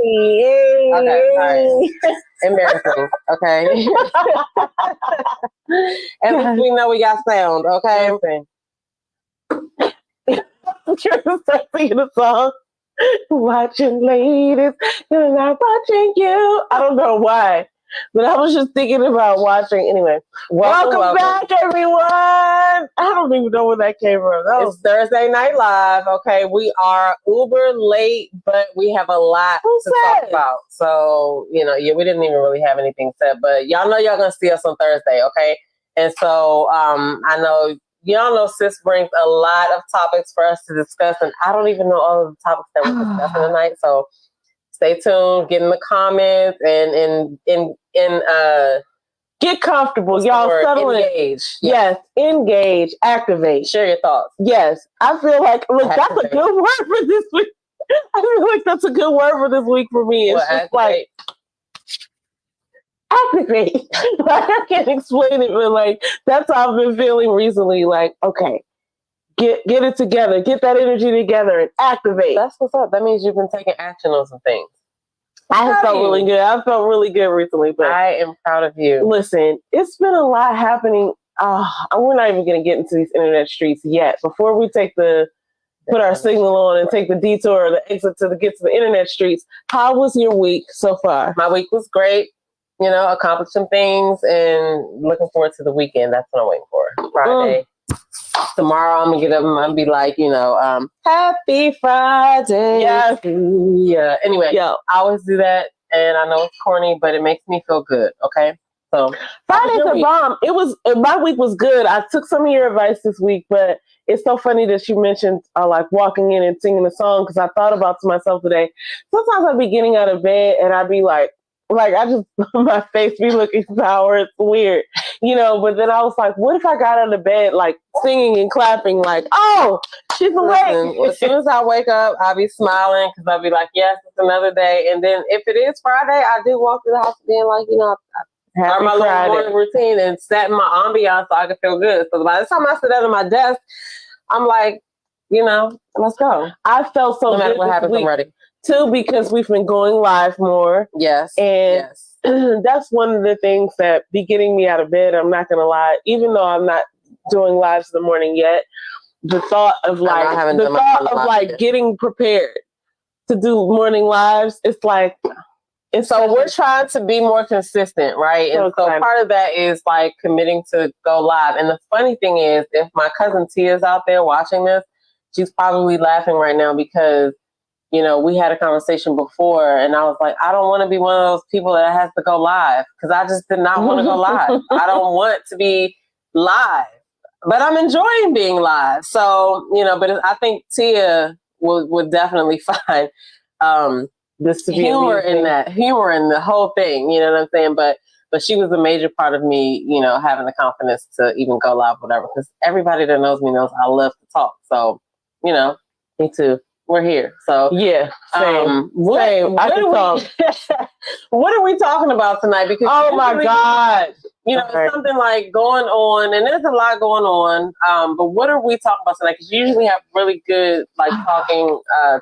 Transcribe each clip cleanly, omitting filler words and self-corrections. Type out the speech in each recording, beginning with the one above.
Okay, all right. Embarrassing. Okay. At least we know we got sound. Okay. I'm trying to start singing a song. Watching ladies, and I'm watching you. I don't know why, but I was just thinking about watching. Anyway, welcome back, everyone. I don't even know where that came from. It's Thursday Night Live. Okay, we are uber late, but we have a lot to talk about. So, we didn't even really have anything said, but y'all know y'all gonna see us on Thursday, okay? And so, I know. Y'all know Sis brings a lot of topics for us to discuss, and I don't even know all of the topics that we're discussing tonight. So stay tuned, get in the comments, and get comfortable. Y'all settle in. Engage. Yes, engage, activate. Share your thoughts. Yes, I feel like that's a good word for this week. I feel like that's a good word for this week for me. It's just like activate. Like, I can't explain it, but like that's how I've been feeling recently. Like, okay, get it together, get that energy together, and activate. That's what's up. That means you've been taking action on some things. I felt really good. I felt really good recently, but I am proud of you. Listen, it's been a lot happening. We're not even going to get into these internet streets yet. Before we put our signal on and take the detour or the exit to get to the internet streets, how was your week so far? My week was great. Accomplished some things and looking forward to the weekend. That's what I'm waiting for. Friday. Tomorrow I'm gonna get up and I'm gonna be like, Happy Friday. Yes. Yeah. Anyway, I always do that, and I know it's corny, but it makes me feel good. Okay. So Friday's a bomb. My week was good. I took some of your advice this week, but it's so funny that you mentioned like walking in and singing a song, because I thought about to myself today. Sometimes I'd be getting out of bed and I'd be like I just, my face be looking sour. It's weird, but then I was like, what if I got out of bed, like singing and clapping, like, oh, she's awake. As soon as I wake up, I'll be smiling because I'll be like, yes, it's another day. And then if it is Friday, I do walk through the house being like, I start my little morning routine and set my ambiance so I can feel good. So by the time I sit down at my desk, I'm like, let's go. I felt so no matter what happens, I'm ready. Too, because we've been going live more. Yes. And that's one of the things that be getting me out of bed. I'm not going to lie. Even though I'm not doing lives in the morning yet, the thought of getting prepared to do morning lives, it's like, we're trying to be more consistent, right? And so part of that is like committing to go live. And the funny thing is, if my cousin Tia's out there watching this, she's probably laughing right now because we had a conversation before and I was like, I don't want to be one of those people that has to go live because I just did not want to go live. I don't want to be live, but I'm enjoying being live. So, but I think Tia would definitely find this to be humor in the whole thing. You know what I'm saying? But she was a major part of me, having the confidence to even go live, whatever, because everybody that knows me knows I love to talk. So, me too. We're here. So yeah, same. What are we talking about tonight? Because my God. It's something like going on, and there's a lot going on. But what are we talking about tonight? Because you usually have really good, talking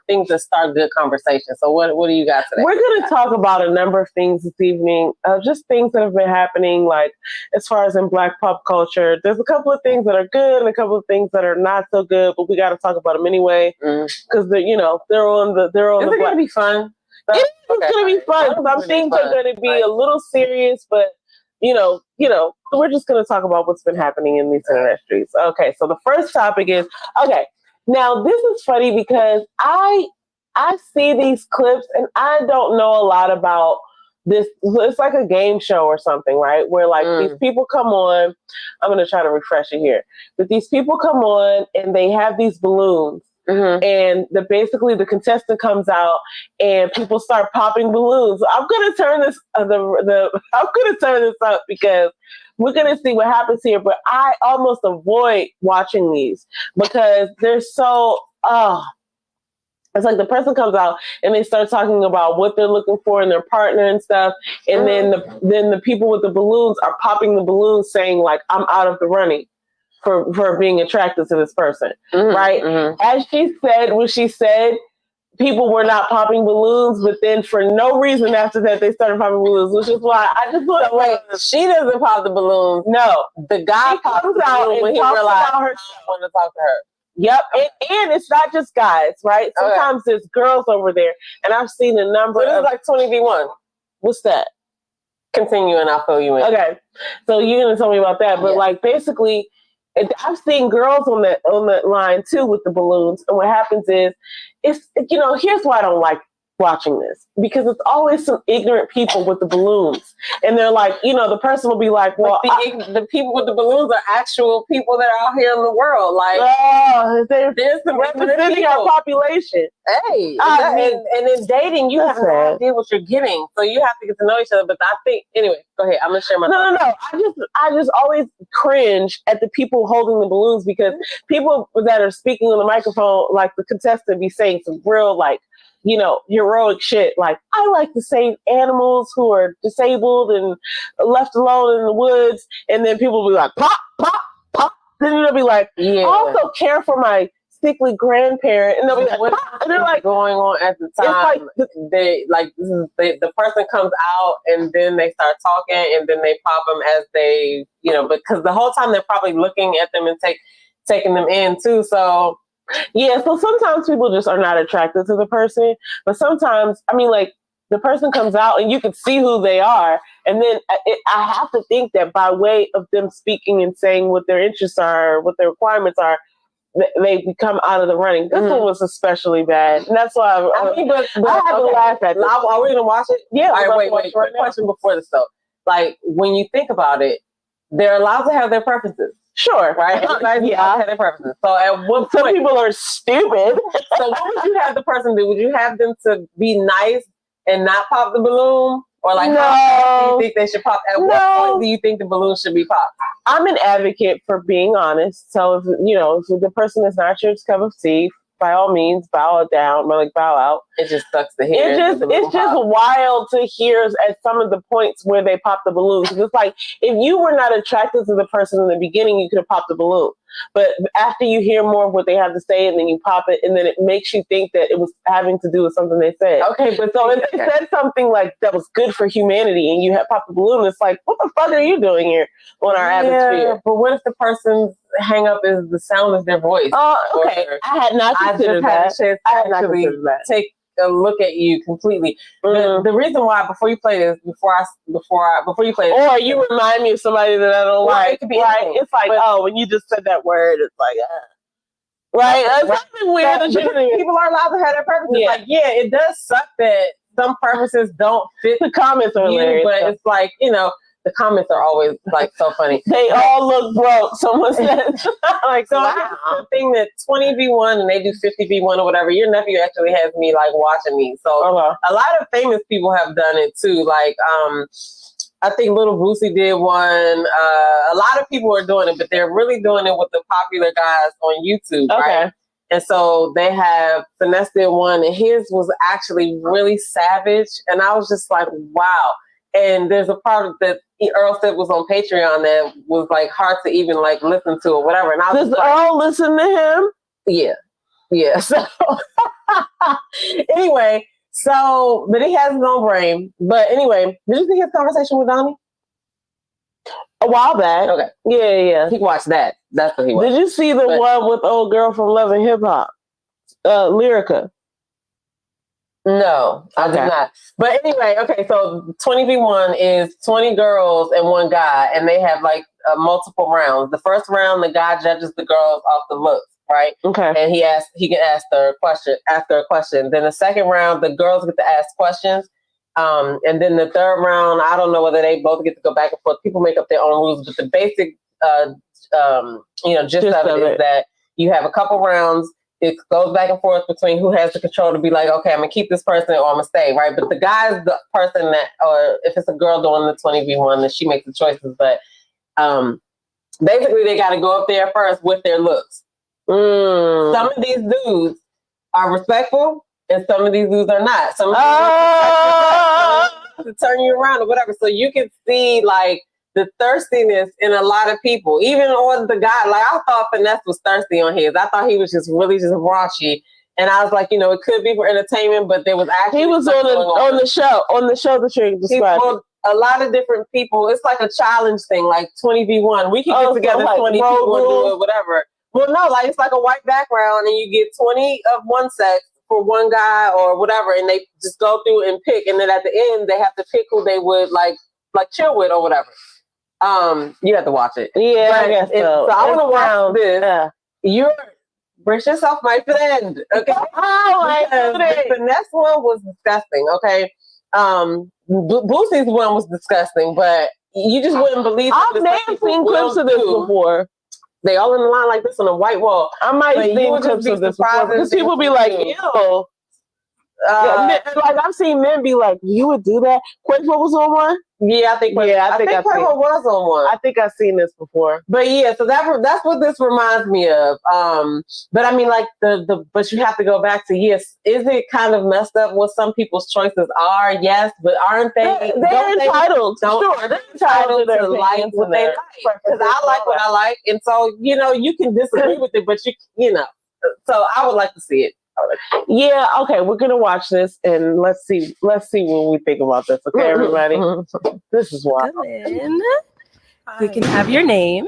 things that start good conversation. So what do you got today? We're going to talk about a number of things this evening, just things that have been happening, like as far as in Black pop culture. There's a couple of things that are good and a couple of things that are not so good, but we got to talk about them anyway because they're on the. Is it going to be fun? It's going to be fun. Some things are going to be a little serious, but. We're just going to talk about what's been happening in these internet streets. Okay, so the first topic is, now this is funny because I see these clips and I don't know a lot about this. It's like a game show or something, right? Where these people come on, I'm going to try to refresh it here, but these people come on and they have these balloons. Mm-hmm. And basically the contestant comes out and people start popping balloons. I'm gonna turn this I'm gonna turn this up because we're gonna see what happens here. But I almost avoid watching these because they're so it's like the person comes out and they start talking about what they're looking for in their partner and stuff, and then the people with the balloons are popping the balloons saying like, I'm out of the running for being attracted to this person, right? Mm-hmm. As she said what she said, people were not popping balloons, but then for no reason after that they started popping balloons, which is why I just want to wait. She doesn't pop the balloons. No, the guy pops the balloon when he realized I want to talk to her. Yep, and it's not just guys, right? Sometimes there's girls over there, and I've seen a number. So this is like 20v1. What's that? Continue, and I'll fill you in. Okay, so you're gonna tell me about that, but like basically. I've seen girls on that line too with the balloons, and what happens is, it's here's why I don't like watching this, because it's always some ignorant people with the balloons, and they're like, the person will be like, well, the people with the balloons are actual people that are out here in the world, like there's some representing our population. Hey, and in dating, you have no idea what you're getting, so you have to get to know each other. But I think anyway, go ahead. I'm gonna share my No. I just always cringe at the people holding the balloons, because people that are speaking on the microphone, like the contestant, be saying some real heroic shit. Like, I like to save animals who are disabled and left alone in the woods. And then people will be like, pop, pop, pop. Then they'll be like, I also care for my sickly grandparent. And they'll be like, pop. And they're like, going on at the time. The person comes out and then they start talking and then they pop them as they, because the whole time they're probably looking at them and taking them in too. So, yeah, so sometimes people just are not attracted to the person, but sometimes, the person comes out and you can see who they are, and then I have to think that by way of them speaking and saying what their interests are, what their requirements are, they become out of the running. This one was especially bad, and that's why I have to laugh at this. Are we going to watch it? Yeah. All right, wait. Quick question before this, though. Like, when you think about it, they're allowed to have their preferences. Sure. Right? Everybody's allowed to have their preferences. So at what point... Some people are stupid. So what would you have the person do? Would you have them to be nice and not pop the balloon? Or like, how do you think they should pop? At what point do you think the balloon should be popped? I'm an advocate for being honest. So if the person is not your cup of tea, by all means, bow it down, bow out. It just sucks to hear. It's just wild to hear at some of the points where they pop the balloons. It's like, if you were not attracted to the person in the beginning, you could have popped the balloon. But after you hear more of what they have to say, and then you pop it, and then it makes you think that it was having to do with something they said. Okay, but so if they said something like that was good for humanity, and you have popped the balloon, it's like, what the fuck are you doing here on our atmosphere? But what if the person's hang up is the sound of their voice? Oh, okay. I had not considered that. I had not considered that. Take a look at you completely. The reason why, before you play this, before you play this, or you remind me of somebody that I don't like. It could be right. It's like, when you just said that word, it's like, right? That's something weird. People are allowed to have their purposes. Yeah. Like, it does suck that some purposes don't fit. The comments are hilarious, but it's like, the comments are always like so funny. They all look broke. Someone said, like, so wow. The thing that 20v1 and they do 50v1 or whatever. Your nephew actually has me like watching these. So a lot of famous people have done it too. Like, I think Little Boosie did one. A lot of people are doing it, but they're really doing it with the popular guys on YouTube, right? And so they have Finesse did one, and his was actually really savage. And I was just like, wow. And there's a part that Earl said was on Patreon that was like hard to even like listen to or whatever. And I was Does Earl listen to him? Yeah. So anyway, but he has his own brain. But anyway, did you see his conversation with Donnie? A while back. Okay. Yeah. He watched that. That's what he watched. Did you see the one with old girl from Love and Hip Hop? Lyrica. No, I did not. But anyway, so 20v1 is 20 girls and one guy, and they have like multiple rounds. The first round, the guy judges the girls off the looks, right? Okay. And he can ask her a question. Then the second round, the girls get to ask questions. And then the third round, I don't know whether they both get to go back and forth. People make up their own rules, but the basic gist of it is that you have a couple rounds. It goes back and forth between who has the control to be like, okay, I'm going to keep this person or I'm going to stay, right? But the guy's the person or if it's a girl doing the 20v1, then she makes the choices. But basically, they got to go up there first with their looks. Some of these dudes are respectful and some of these dudes are not. Some of these dudes to turn you around or whatever. So you can see like the thirstiness in a lot of people, even on the guy. Like I thought Finesse was thirsty on his. I thought he was just really just raunchy. And I was like, you know, it could be for entertainment, but there was actually he was on the show that you're describing. A lot of different people. It's like a challenge thing, like 20v1. We can get together, like 20 people and do it, whatever. Well, no, like it's like a white background, and you get 20 of one sex for one guy or whatever, and they just go through and pick, and then at the end they have to pick who they would like chill with or whatever. You have to watch it. Yeah, I guess so. So I want to watch this. You're brace yourself, my friend. Okay. The next one was disgusting. Okay. Boosie's one was disgusting, but you just wouldn't believe. I've never seen clips of this before. They all in the line like this on a white wall. I might see clips of this before because people be like, ew. Like I've seen men be like, you would do that? Quavo was on one? Yeah, I think Quavo was on one. I think I've seen this before. But yeah, so that's what this reminds me of. But I mean, like but you have to go back to, yes, is it kind of messed up what some people's choices are? Yes, but aren't they? They're entitled. Sure, they're entitled to like what they like. Because I like what I like, and so you know you can disagree with it, but you know. So I would like to see it. Yeah, okay, we're gonna watch this and let's see what we think about this. Okay, everybody. This is wild. We can have your name.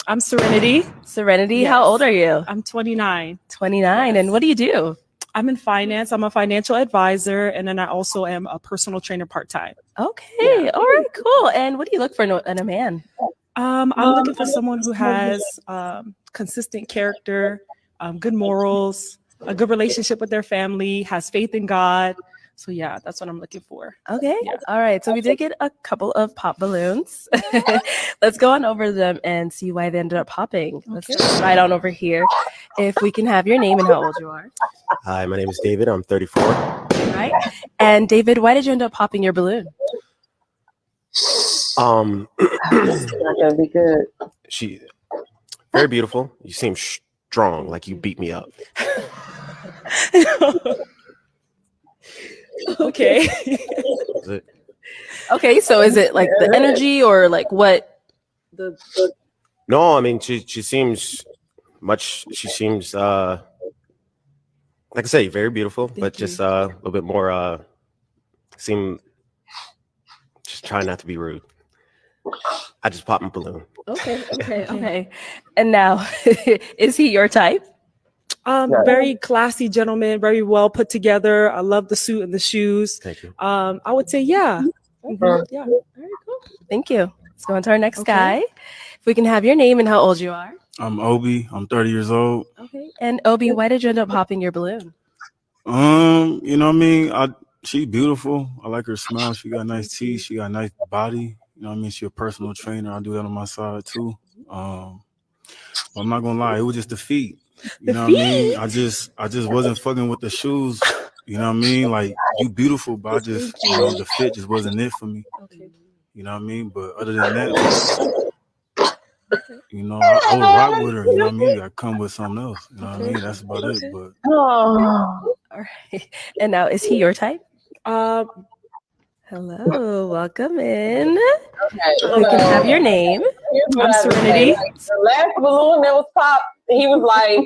I'm Serenity. Serenity, yes. How old are you? I'm 29. 29, and what do you do? I'm in finance. I'm a financial advisor, and then I also am a personal trainer part-time. Okay, all right, cool. And what do you look for in a man? I'm looking for someone who has consistent character, good morals, a good relationship with their family, has faith in God. So yeah, that's what I'm looking for. Okay. Yeah. All right. So we did get a couple of pop balloons. Let's go on over them and see why they ended up popping. Let's start right on over here. If we can have your name and how old you are. Hi, my name is David. I'm 34. All right. And David, why did you end up popping your balloon? It's not gonna be good. She very beautiful. You seem strong, like you beat me up. Okay. Okay, so is it like the energy or like what? No, I mean she seems like I say, very beautiful, but just a little bit more just try not to be rude. I just popped my balloon. Okay. And now, is he your type? Very classy gentleman, very well put together. I love the suit and the shoes. Thank you. I would say, yeah. Yeah. Very cool. Thank you. Let's go on to our next guy. If we can have your name and how old you are. I'm Obi. I'm 30 years old. Okay. And Obi, why did you end up popping your balloon? You know what I mean? She's beautiful. I like her smile. She got nice teeth. She got a nice body. You know what I mean? She's a personal trainer. I do that on my side too. But I'm not gonna lie, it was just the feet. You know what I mean? I just wasn't fucking with the shoes. You know what I mean? Like, you beautiful, but I just, the fit just wasn't it for me. You know what I mean? But other than that, I would rock with her. You know what I mean? I come with something else. You know what I mean? That's about it. But all right. And now, is he your type? Hello, welcome in. Okay, we can have your name. I'm Serenity. The last balloon that was popped, he was like,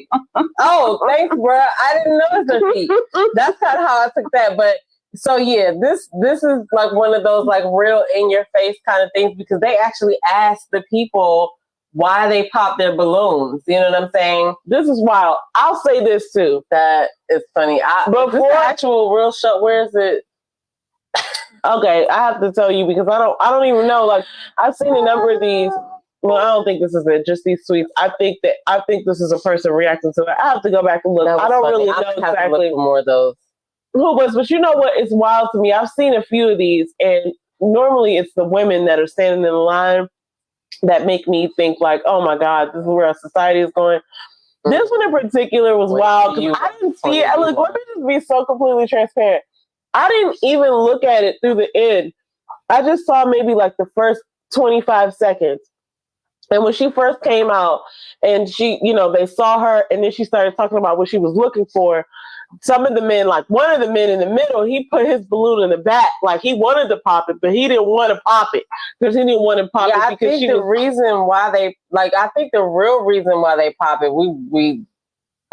"Oh, thanks, bro. I didn't notice her feet." That's kind of how I took that. But so yeah, this is like one of those like real in your face kind of things because they actually asked the people why they popped their balloons. You know what I'm saying? This is wild. I'll say this too. That is funny. But for actual real show, where is it? Okay, I have to tell you because I don't even know. Like, I've seen a number of these. Well, I don't think this is it. Just these tweets. I think this is a person reacting to it. I have to go back and look. I don't really know exactly more of those. Who was? But you know what? It's wild to me. I've seen a few of these, and normally it's the women that are standing in the line that make me think like, "Oh my God, this is where our society is going." This one in particular was wild because I didn't see it. Look, let me just be so completely transparent. I didn't even look at it through the end. I just saw maybe like the first 25 seconds. And when she first came out and she, they saw her and then she started talking about what she was looking for. Some of the men, like one of the men in the middle, he put his balloon in the back. Like he wanted to pop it, but he didn't want to pop it because he didn't want to pop it. I think the real reason why they pop it, we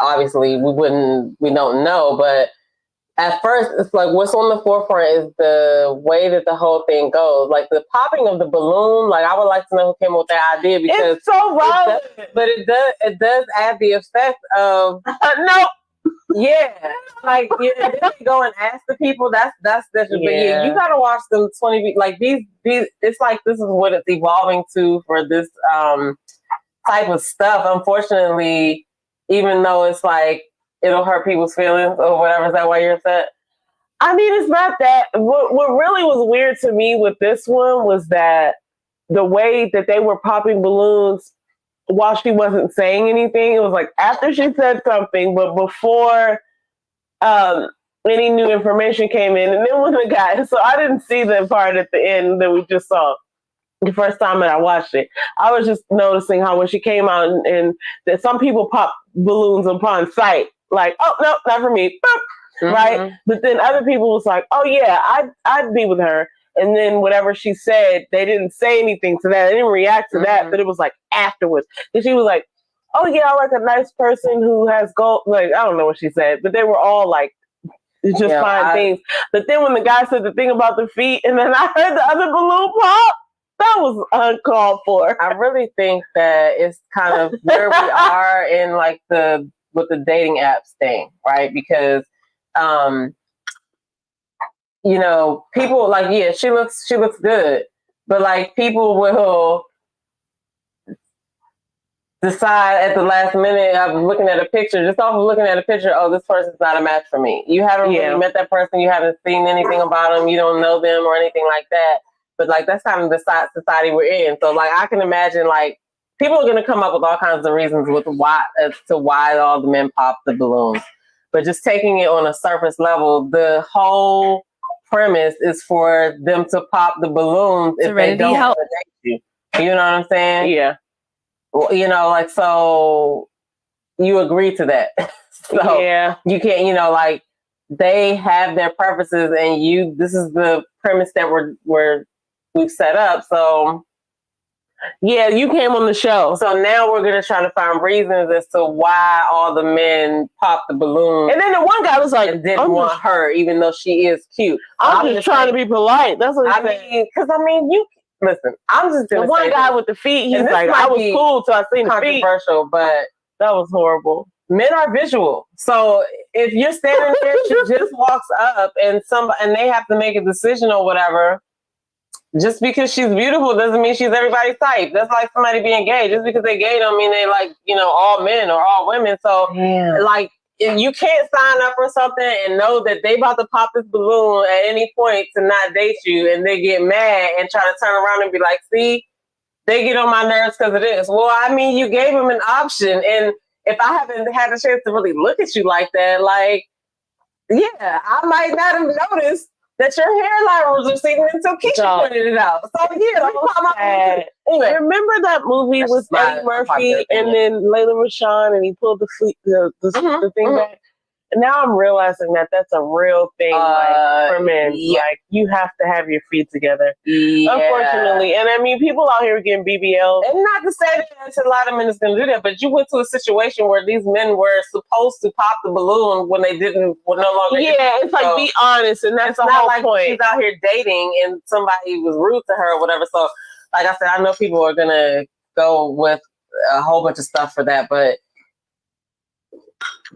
obviously we don't know, but at first it's like what's on the forefront is the way that the whole thing goes. Like the popping of the balloon, like I would like to know who came up with that idea because it's so violent. But it does add the effect of no. Yeah, like then they go and ask the people. That's different. But yeah, you gotta watch them 20. Like these. It's like this is what it's evolving to for this type of stuff. Unfortunately, even though it's like it'll hurt people's feelings or whatever. Is that why you're upset? I mean, it's not that. What really was weird to me with this one was that the way that they were popping balloons while she wasn't saying anything. It was like after she said something, but before any new information came in. And then when the guy, so I didn't see the part at the end that we just saw the first time that I watched it. I was just noticing how when she came out and that some people pop balloons upon sight, like, oh, no, not for me, right? But then other people was like, oh yeah, I'd be with her. And then whatever she said, they didn't say anything to that. They didn't react to that, but it was like afterwards. And she was like, oh yeah, I like a nice person who has gold. Like, I don't know what she said, but they were all like, just fine things. But then when the guy said the thing about the feet, and then I heard the other balloon pop, that was uncalled for. I really think that it's kind of where we are in like with the dating apps thing, right? Because, you know, people like, yeah, she looks good, but like people will decide at the last minute. I was looking at a picture, just off of looking at a picture, oh, this person's not a match for me. You haven't really met that person, you haven't seen anything about them, you don't know them or anything like that. But like that's kind of the society we're in. So like I can imagine like people are going to come up with all kinds of reasons as to why all the men pop the balloons. But just taking it on a surface level, the whole premise is for them to pop the balloons if they don't want to date you. You know what I'm saying? Yeah. Well, you know, like, so you agree to that. So you can't, you know, like they have their purposes and this is the premise that we've set up. So yeah, you came on the show. So now we're going to try to find reasons as to why all the men pop the balloon. And then the one guy was like, didn't want her, even though she is cute. I'm just trying to be polite. That's what he said. Because I mean, listen, I'm just going to say the one guy with the feet, he's like, I was cool till I seen the feet. Controversial, but that was horrible. Men are visual. So if you're standing there, she just walks up and they have to make a decision or whatever. Just because she's beautiful doesn't mean she's everybody's type. That's like somebody being gay. Just because they gay don't mean they like, you know, all men or all women. So like if you can't sign up for something and know that they about to pop this balloon at any point to not date you and they get mad and try to turn around and be like, see, they get on my nerves because of this. Well, I mean, you gave them an option. And if I haven't had a chance to really look at you like that, like, yeah, I might not have noticed that your hairline was receding until Keisha pointed it out. So yeah, anyway, remember that movie with Eddie Murphy and then Layla Rashawn and he pulled the thing back? And now I'm realizing that that's a real thing, like for men. Yeah. Like you have to have your feet together. Yeah. Unfortunately, and I mean, people out here getting BBLs. And not to say that a lot of men is going to do that, but you went to a situation where these men were supposed to pop the balloon when they were no longer. Yeah, it's like be honest, and that's the whole like point. She's out here dating and somebody was rude to her or whatever. So, like I said, I know people are going to go with a whole bunch of stuff for that, but.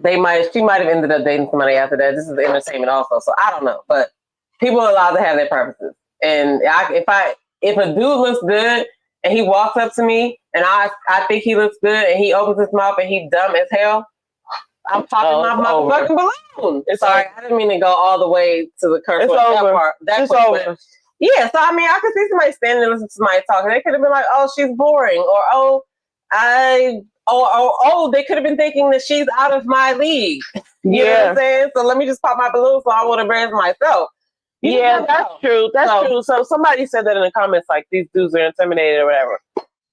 She might have ended up dating somebody after that. This is entertainment also, so I don't know. But people are allowed to have their purposes. And if a dude looks good and he walks up to me and I think he looks good and he opens his mouth and he dumb as hell, I'm popping my motherfucking balloon. Sorry, I didn't mean to go all the way to the curse word. That part. That's over. Yeah, so I mean, I could see somebody standing and listening to somebody talking. They could have been like, "Oh, she's boring," or they could have been thinking that she's out of my league. You know what I'm saying? So let me just pop my balloon so I won't embarrass myself. That's true. That's true. So somebody said that in the comments, like these dudes are intimidated or whatever.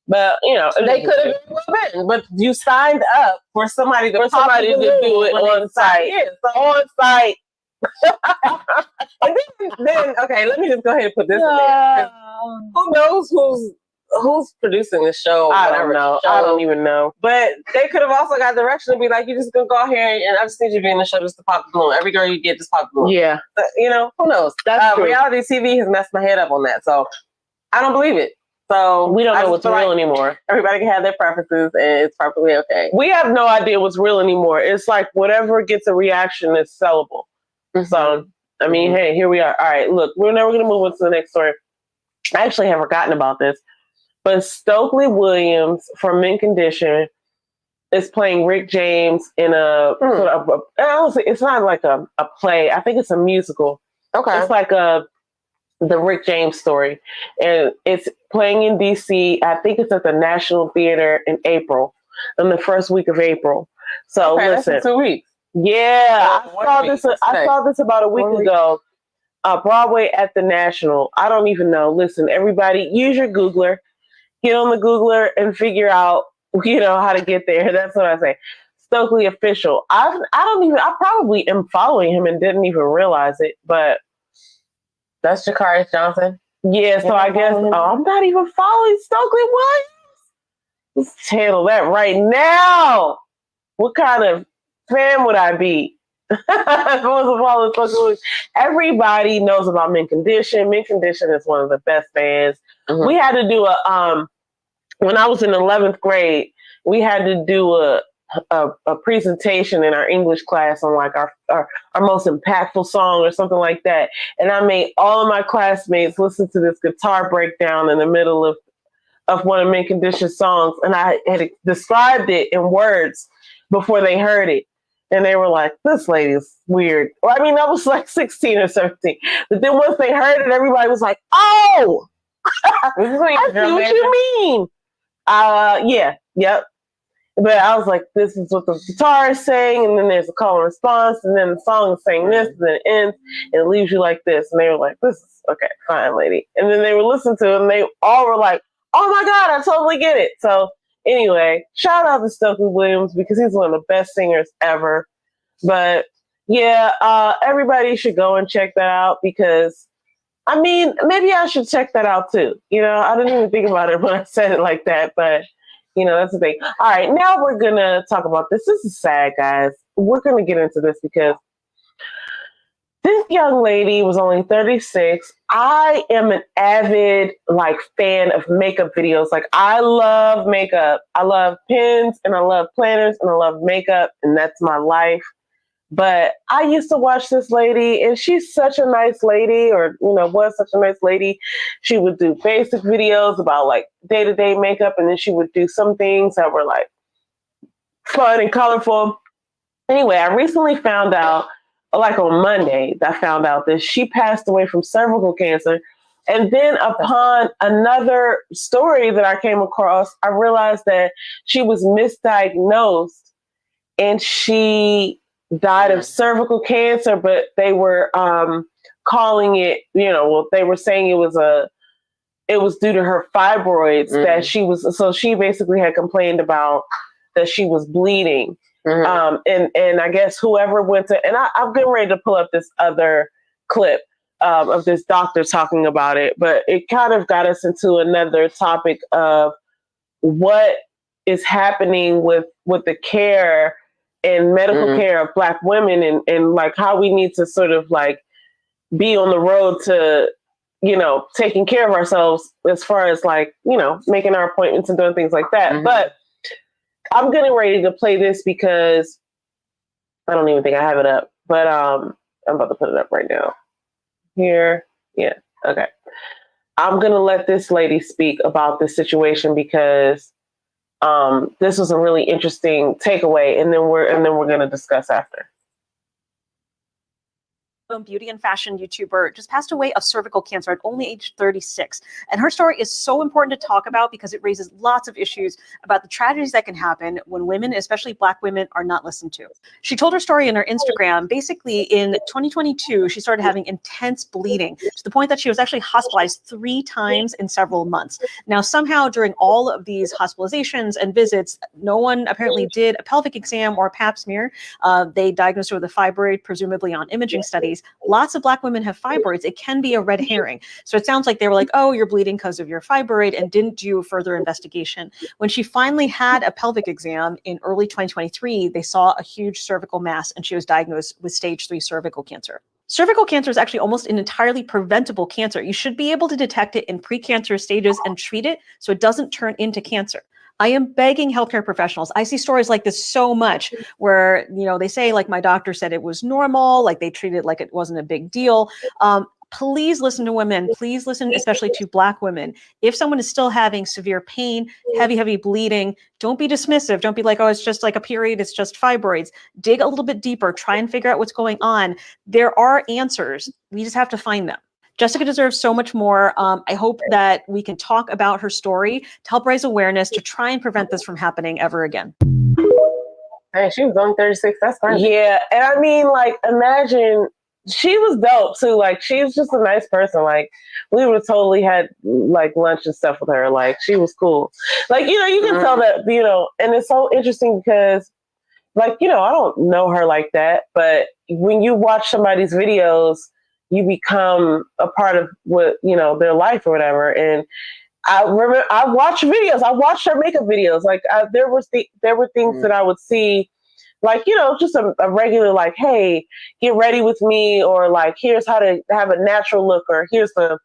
But you know, they could have been. But you signed up for somebody to do it on site. Yeah, so on site. And then okay, let me just go ahead and put this in there. Who knows who's who's producing the show? I don't know. I don't even know. But they could have also got direction to be like, you're just gonna go out here and I just need you to be in the show just to pop the balloon. Every girl you get, just pop the balloon. Yeah. But, you know, who knows? That's true. Reality TV has messed my head up on that, so I don't believe it. So we don't know what's real anymore. Everybody can have their preferences, and it's perfectly okay. We have no idea what's real anymore. It's like whatever gets a reaction is sellable. Mm-hmm. So, I mean, hey, here we are. All right, look, we're now going to move on to the next story. I actually have forgotten about this, but Stokely Williams from Mint Condition is playing Rick James in a sort of it's not like a play. I think it's a musical. Okay, it's like the Rick James story, and it's playing in DC. I think it's at the National Theater in April, in the first week of April. So listen, that's in 2 weeks. Yeah, I saw this about a week ago. Broadway at the National. I don't even know. Listen, everybody, use your Googler. Get on the Googler and figure out, how to get there. That's what I say. Stokely official. I probably am following him and didn't even realize it, but that's Jakarius Johnson. Yeah, so I guess I'm not even following Stokely Williams. Let's handle that right now. What kind of fan would I be? Everybody knows about Mint Condition. Mint Condition is one of the best bands. Mm-hmm. We had to do when I was in 11th grade, we had to do a presentation in our English class on like our most impactful song or something like that. And I made all of my classmates listen to this guitar breakdown in the middle of one of Mint Condition's songs. And I had described it in words before they heard it. And they were like, this lady's weird. Well, I mean, I was like 16 or 17. But then once they heard it, everybody was like, oh, I see what you mean. Yep. But I was like, this is what the guitar is saying, and then there's a call and response, and then the song is saying this, and then it ends, and it leaves you like this. And they were like, this is okay, fine, lady. And then they would listen to it, and they all were like, oh my God, I totally get it. So anyway, shout out to Stokely Williams because he's one of the best singers ever. But yeah, everybody should go and check that out because, I mean, maybe I should check that out too. I didn't even think about it when I said it like that, but that's the thing. All right, now we're going to talk about this. This is sad, guys. We're going to get into this because this young lady was only 36. I am an avid, fan of makeup videos. I love makeup. I love pins, and I love planners, and I love makeup, and that's my life. But I used to watch this lady, and she's such a nice lady, or, was such a nice lady. She would do basic videos about, day-to-day makeup, and then she would do some things that were, fun and colorful. Anyway, I recently found out, on Monday, I found out that she passed away from cervical cancer. And then upon another story that I came across, I realized that she was misdiagnosed, and she died of cervical cancer, but they were calling it, they were saying it was due to her fibroids that she was, so she basically had complained about that she was bleeding. And I guess whoever went to, and I'm getting ready to pull up this other clip of this doctor talking about it, but it kind of got us into another topic of what is happening with the care and medical care of Black women and how we need to sort of be on the road to, taking care of ourselves as far as making our appointments and doing things like that. But I'm getting ready to play this because I don't even think I have it up, but I'm about to put it up right now. Here. Yeah. Okay. I'm going to let this lady speak about this situation because this was a really interesting takeaway, and then we're going to discuss after. Beauty and fashion YouTuber just passed away of cervical cancer at only age 36. And her story is so important to talk about because it raises lots of issues about the tragedies that can happen when women, especially Black women, are not listened to. She told her story in her Instagram. Basically, in 2022, she started having intense bleeding to the point that she was actually hospitalized 3 times in several months. Now, somehow during all of these hospitalizations and visits, no one apparently did a pelvic exam or a pap smear. They diagnosed her with a fibroid, presumably on imaging studies. studies, lots of Black women have fibroids. It can be a red herring. So it sounds like they were like, oh, you're bleeding because of your fibroid, and didn't do further investigation. When she finally had a pelvic exam in early 2023, they saw a huge cervical mass, and she was diagnosed with stage 3 cervical cancer. Cervical cancer is actually almost an entirely preventable cancer. You should be able to detect it in precancerous stages and treat it so it doesn't turn into cancer. I am begging healthcare professionals. I see stories like this so much where, you know, they say like my doctor said it was normal, like they treated it like it wasn't a big deal. Please listen to women. Please listen, especially to Black women. If someone is still having severe pain, heavy bleeding, don't be dismissive. Don't be like, oh, it's just like a period. It's just fibroids. Dig a little bit deeper. Try and figure out what's going on. There are answers. We just have to find them. Jessica deserves so much more. I hope that we can talk about her story to help raise awareness to try and prevent this from happening ever again. Hey, she was only 36. That's crazy. Yeah, and I mean, like, imagine. She was dope too. Like, she's just a nice person. Like, we would have totally had like lunch and stuff with her. Like, she was cool. Like, you know, you can tell that, you know, and it's so interesting because, like, you know, I don't know her like that, but when you watch somebody's videos, you become a part of what, you know, their life or whatever. And I remember I watched videos. I watched her makeup videos. Like, there were things that I would see. Like, you know, just a regular, like, hey, get ready with me, or like, here's how to have a natural look, or here's the,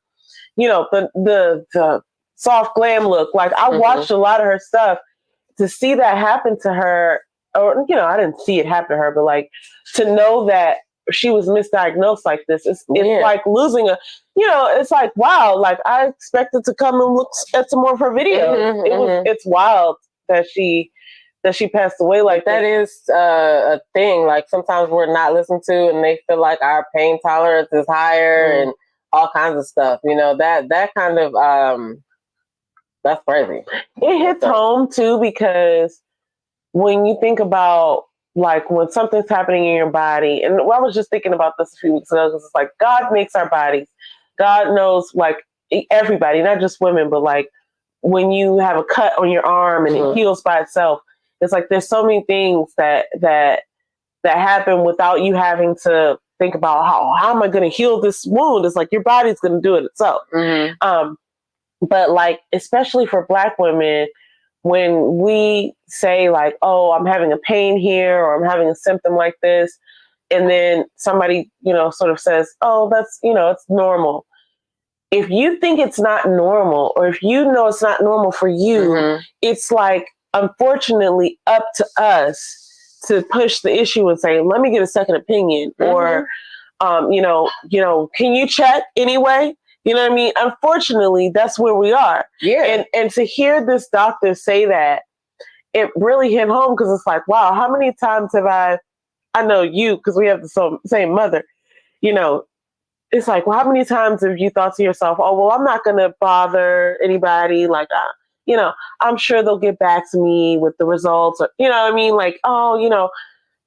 you know, the soft glam look. Like, I watched a lot of her stuff. To see that happen to her, or, you know, I didn't see it happen to her, but like, to know that she was misdiagnosed like this, it's like losing a, you know, it's like, wow, like, I expected to come and look at some more of her videos. It's wild that she passed away like that. Is a thing. Like, sometimes we're not listened to, and they feel like our pain tolerance is higher and all kinds of stuff. You know, that kind of that's crazy. It hits home too, because when you think about, like, when something's happening in your body, and I was just thinking about this a few weeks ago, because it's like, God makes our bodies. God knows, like, everybody, not just women, but like when you have a cut on your arm and it heals by itself. It's like there's so many things that happen without you having to think about how am I going to heal this wound. It's like your body's going to do it itself. But like, especially for Black women, when we say like, oh, I'm having a pain here, or I'm having a symptom like this, and then somebody, you know, sort of says, oh, that's, you know, it's normal. If you think it's not normal, or if you know it's not normal for you, it's like, unfortunately, up to us to push the issue and say, let me get a second opinion, or, you know, can you check anyway? You know what I mean? Unfortunately, that's where we are. Yeah. And to hear this doctor say that, it really hit home, because it's like, wow, how many times have I know you, because we have the same mother, you know, it's like, well, how many times have you thought to yourself, oh, well, I'm not going to bother anybody. Like, you know, I'm sure they'll get back to me with the results, or, you know what I mean? Like, oh, you know,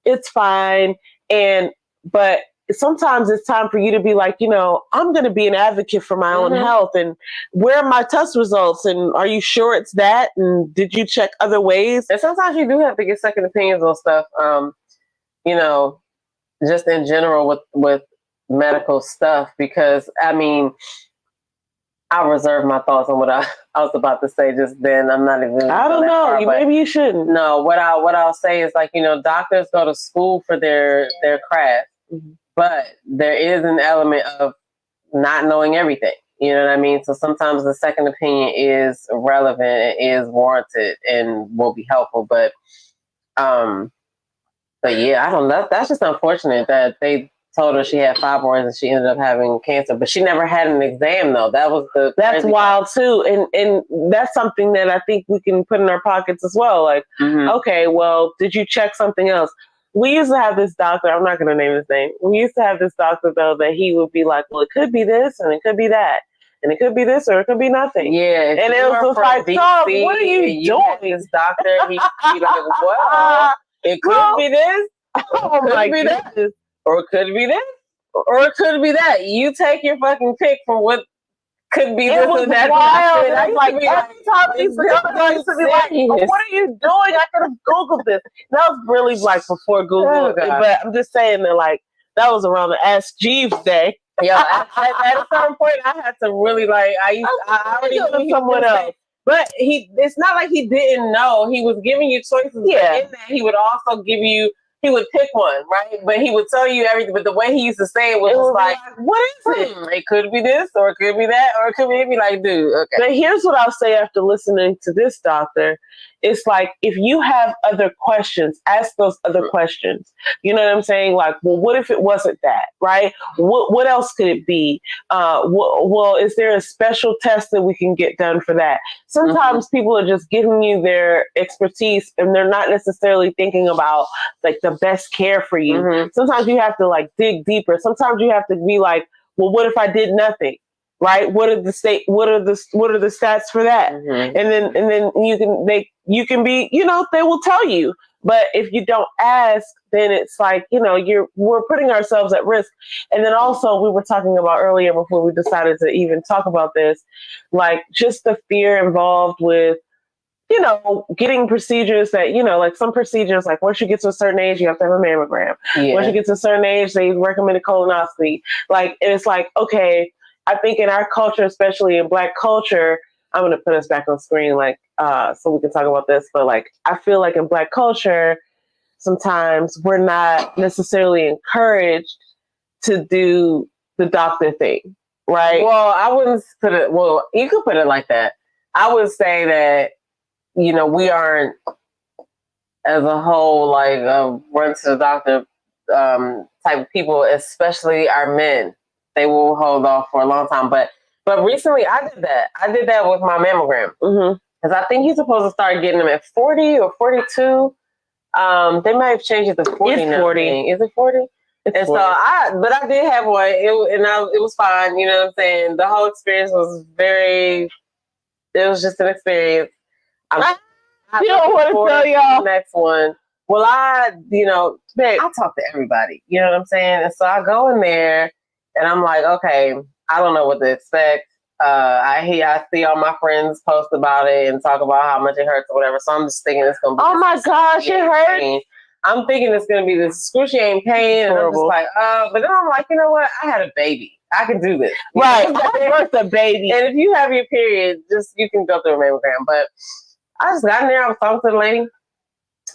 it's fine. But sometimes it's time for you to be like, you know, I'm going to be an advocate for my own health, and where are my test results? And are you sure it's that? And did you check other ways? And sometimes you do have to get second opinions on stuff. You know, just in general with medical stuff, because I mean, I'll reserve my thoughts on what I was about to say just then. I'm not even. I don't know. Maybe you shouldn't. No, what I'll say is, like, you know, doctors go to school for their craft, but there is an element of not knowing everything. You know what I mean? So sometimes the second opinion is relevant, it is warranted, and will be helpful. But yeah, I don't know. That's just unfortunate that they told her she had fibroids and she ended up having cancer, but she never had an exam though. That's wild too. And that's something that I think we can put in our pockets as well. Like, okay, well, did you check something else? We used to have this doctor, I'm not going to name his name. We used to have this doctor though, that he would be like, well, it could be this and it could be that. And it could be this or it could be nothing. Yeah. And it was like, Tom, what are you doing? This doctor, he'd be like, what? It could be this. Oh my goodness. Or it could be this, or it could be that. You take your fucking pick from what could be this and that. Wild. And I'm like, every time he's going to be like, oh, what are you doing? I could have Googled this. That was really like before Google. But I'm just saying that, like, That was around the Ask Jeeves day. Yeah, at a certain point, I had to really like. I already knew someone else. But it's not like he didn't know. He was giving you choices. Yeah. But in that, he would also give you, he would pick one, right? But he would tell you everything. But the way he used to say it was like, what is it? It could be this, or it could be that, or it could be like, dude, okay. But here's what I'll say after listening to this doctor. It's like, if you have other questions, ask those other questions. You know what I'm saying? Like, well, what if it wasn't that, right? What else could it be? Well, is there a special test that we can get done for that? Sometimes people are just giving you their expertise and they're not necessarily thinking about like the best care for you. Sometimes you have to like dig deeper. Sometimes you have to be like, well, what if I did nothing? Right? What are the stats for that? And then you can be, they will tell you. But if you don't ask, then it's like, we're putting ourselves at risk. And then also we were talking about earlier before we decided to even talk about this, like just the fear involved with, getting procedures that, like some procedures, like once you get to a certain age, you have to have a mammogram. Once you get to a certain age, they recommend a colonoscopy. Like, and it's like, okay, I think in our culture, especially in Black culture, I'm going to put us back on screen, like, so we can talk about this. But like, I feel like in Black culture, sometimes we're not necessarily encouraged to do the doctor thing, right? Well, I wouldn't put it, well, you could put it like that. I would say that, we aren't as a whole, like, run to the doctor type of people, especially our men. They will hold off for a long time. But recently I did that. I did that with my mammogram. Because I think you're supposed to start getting them at 40 or 42. They might have changed it to 40 now. 40. Is it 40? It's and 40. So I did have one. It was fine. You know what I'm saying? The whole experience was it was just an experience. You don't want to tell y'all. The next one. Well, babe, I talk to everybody. You know what I'm saying? And so I go in there and I'm like, okay, I don't know what to expect. I see all my friends post about it and talk about how much it hurts or whatever. So I'm just thinking it's going to be. Oh my gosh, it hurts. Pain. I'm thinking it's going to be this excruciating pain. And I'm just like, but then I'm like, you know what? I had a baby. I can do this. Right. I birthed a baby. And if you have your period, you can go through a mammogram. But I just got in there. I was talking to the lady.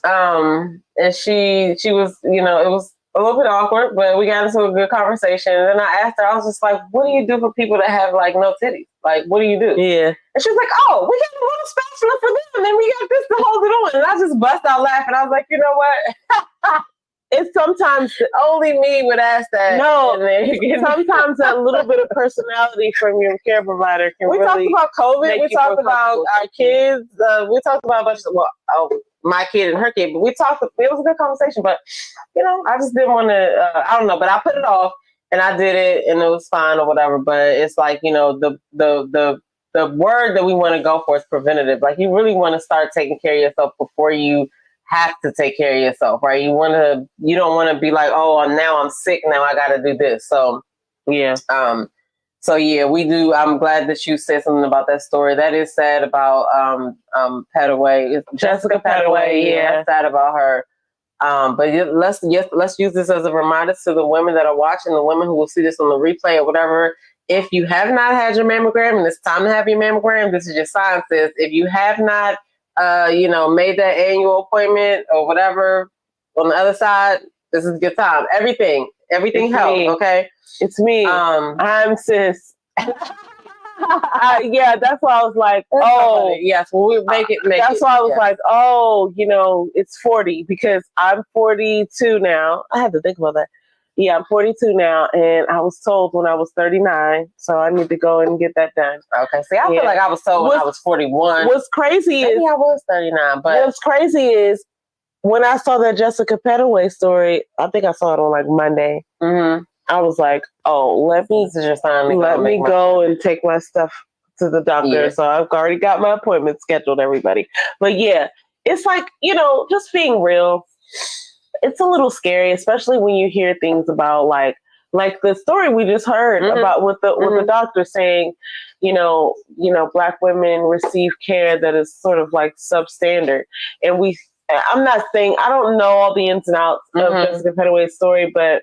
And she was, it was a little bit awkward, but we got into a good conversation. And then I asked her, I was just like, what do you do for people that have like no titties? Like, what do you do? Yeah. And she was like, oh, we got a little spatula for them. And then we got this to hold it on. And I just bust out laughing. I was like, you know what? It's sometimes only me would ask that. No, sometimes that little bit of personality from your care provider can really. We talked about COVID. We talked about our kids. We talked about a bunch of, my kid and her kid. But it was a good conversation. But, I just didn't want to, I don't know. But I put it off and I did it and it was fine or whatever. But it's like, the word that we want to go for is preventative. Like you really want to start taking care of yourself before you have to take care of yourself, right? You don't want to be like, oh, now I'm sick. Now I got to do this. So, yeah. We do. I'm glad that you said something about that story. That is sad about Petaway. Jessica Petaway. Yeah, sad about her. But let's use this as a reminder to the women that are watching, the women who will see this on the replay or whatever. If you have not had your mammogram and it's time to have your mammogram, this is your sign, sis. If you have not made that annual appointment or whatever on the other side, this is your time. Everything helps, okay? It's me. I'm sis. Yeah, that's why I was like, yes, well, we make it. That's why I was like, it's 40 because I'm 42 now. I had to think about that. Yeah, I'm 42 now, and I was told when I was 39, so I need to go and get that done. Okay, see, I feel like I was told when I was 41. What's crazy Maybe I was 39, but what's crazy is when I saw that Jessica Petaway story, I think I saw it on like Monday. Mm-hmm. I was like, let me go and take my stuff to the doctor. Yeah. So I've already got my appointment scheduled, everybody. But yeah, it's like, just being real. It's a little scary, especially when you hear things about like the story we just heard about with the doctor saying, Black women receive care that is sort of like substandard. And I'm not saying, I don't know all the ins and outs of Jessica Petaway's story, but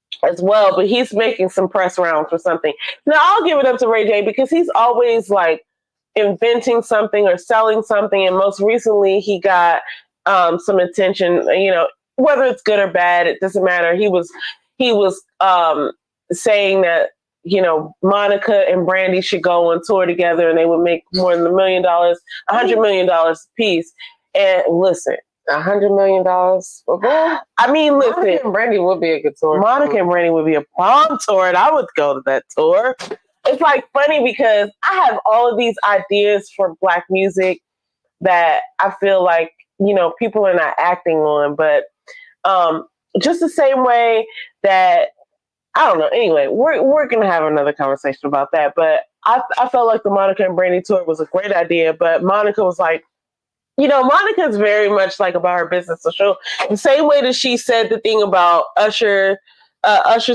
as well, but he's making some press rounds for something. Now I'll give it up to Ray J because he's always like inventing something or selling something, and most recently he got some attention. You know, whether it's good or bad, it doesn't matter. He was saying that, you know, Monica and Brandy should go on tour together and they would make more than $1 million, $100 million a piece. And listen, $100 million for both. I mean, listen, Monica and Brandy would be a good tour. Monica and Brandy would be a prom tour, and I would go to that tour. It's like funny because I have all of these ideas for Black music that I feel like, you know, people are not acting on, but just the same way that, I don't know. Anyway, we're going to have another conversation about that. But I felt like the Monica and Brandy tour was a great idea. But Monica was like, you know, Monica's very much like about her business. So she'll, the same way that she said the thing about Usher's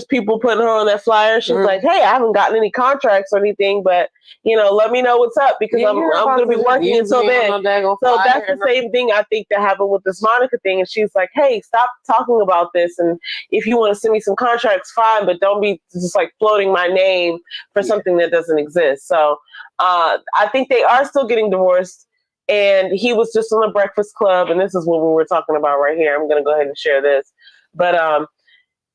people putting her on that flyer. She's like, hey, I haven't gotten any contracts or anything, but, you know, let me know what's up because I'm going to be working until then. So that's the same thing I think that happened with this Monica thing. And she's like, hey, stop talking about this. And if you want to send me some contracts, fine, but don't be just like floating my name for something that doesn't exist. So I think they are still getting divorced. And he was just on the Breakfast Club. And this is what we were talking about right here. I'm going to go ahead and share this. But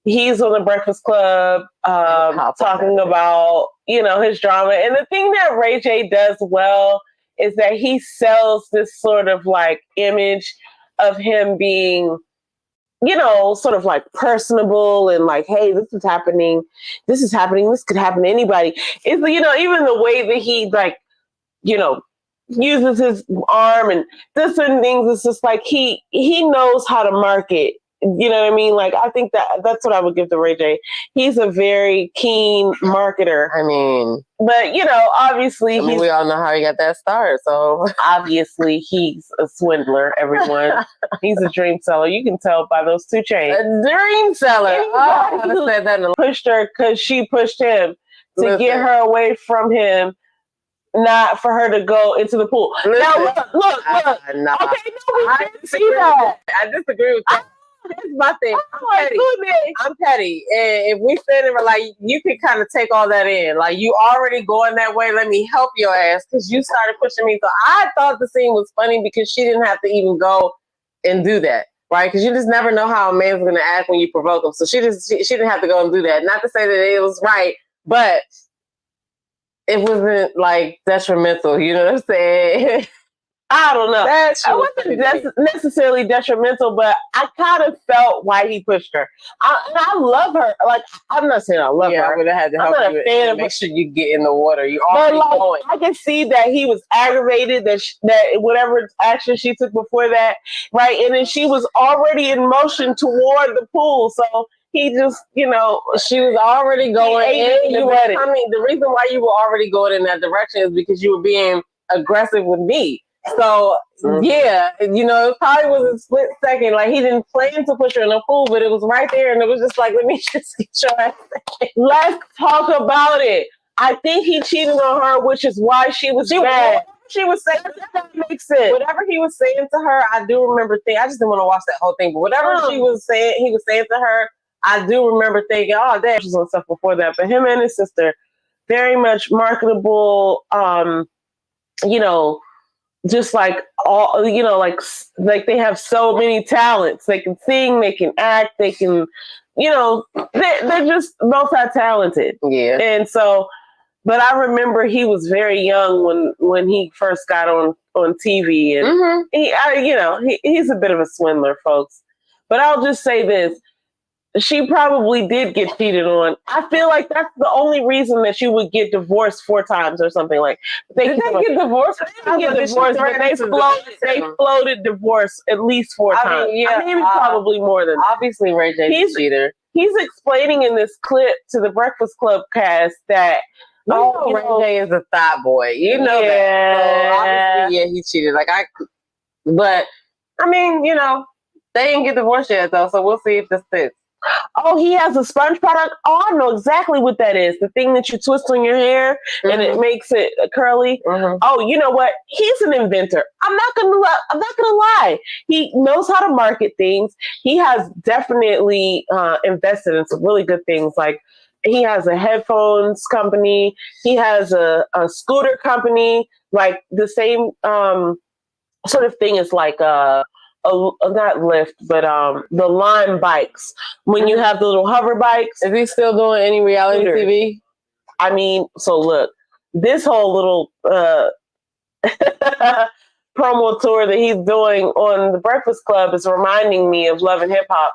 he's on the Breakfast Club talking about, you know, his drama. And the thing that Ray J does well is that he sells this sort of like image of him being, you know, sort of like personable and like, hey, this is happening. This could happen to anybody. It's, you know, even the way that he like, you know, uses his arm and does certain things. It's just like he knows how to market. You know what I mean? Like, I think that's what I would give to Ray J. He's a very keen marketer. I mean, but you know, obviously, we all know how he got that start. So obviously, he's a swindler. Everyone, he's a dream seller. You can tell by those 2 chains. A dream seller. I said that. Pushed her because she pushed him to get her away from him. Not for her to go into the pool. Listen, now look. Nah. Okay, no, we didn't see that. I disagree with that. Here's my thing. I'm petty. And if we said it, like, you can kind of take all that in. Like, you already going that way. Let me help your ass because you started pushing me. So I thought the scene was funny because she didn't have to even go and do that. Right? Because you just never know how a man's going to act when you provoke him. So she didn't have to go and do that. Not to say that it was right, but it wasn't like detrimental. You know what I'm saying? I don't know. It wasn't necessarily detrimental, but I kind of felt why he pushed her. I love her. Like, I'm not saying I love her. I would have had to help I'm not a fan of make sure you get in the water. You already going. I can see that he was aggravated that whatever action she took before that, right? And then she was already in motion toward the pool, so he just, you know, she was already going in. The reason why you were already going in that direction is because you were being aggressive with me. So, yeah, you know, it probably was a split second. Like, he didn't plan to push her in the pool, but it was right there. And it was just like, let me just get your ass. Let's talk about it. I think he cheated on her, which is why she was mad. She was saying, that makes sense. Whatever he was saying to her, I do remember thinking, I just didn't want to watch that whole thing, but whatever he was saying to her, I do remember thinking, oh, damn, she was on stuff before that. But him and his sister, very much marketable, you know, just like all, you know, like they have so many talents. They can sing, they can act, they can, you know, they're just multi-talented. Yeah. And so, but I remember he was very young when he first got on TV, and he's a bit of a swindler, folks. But I'll just say this. She probably did get cheated on. I feel like that's the only reason that you would get divorced 4 times or something like. Did they get divorced? They didn't get divorced, but they floated divorce at least 4 times. Mean, yeah, maybe probably more than that. Obviously, Ray J's a cheater. He's explaining in this clip to the Breakfast Club cast that Ray J is a thought boy. You know that. So obviously, yeah, he cheated. But I mean, you know, they didn't get divorced yet though, so we'll see if this fits. Oh, he has a sponge product. Oh, I know exactly what that is. The thing that you twist on your hair and it makes it curly. Oh, you know what? He's an inventor. I'm not gonna lie. He knows how to market things. He has definitely invested in some really good things. Like he has a headphones company. He has a scooter company. Like the same sort of thing is like not Lyft, but the Lime bikes. When you have the little hover bikes. Is he still doing any reality TV? I mean, so look, this whole little promo tour that he's doing on the Breakfast Club is reminding me of Love and Hip Hop.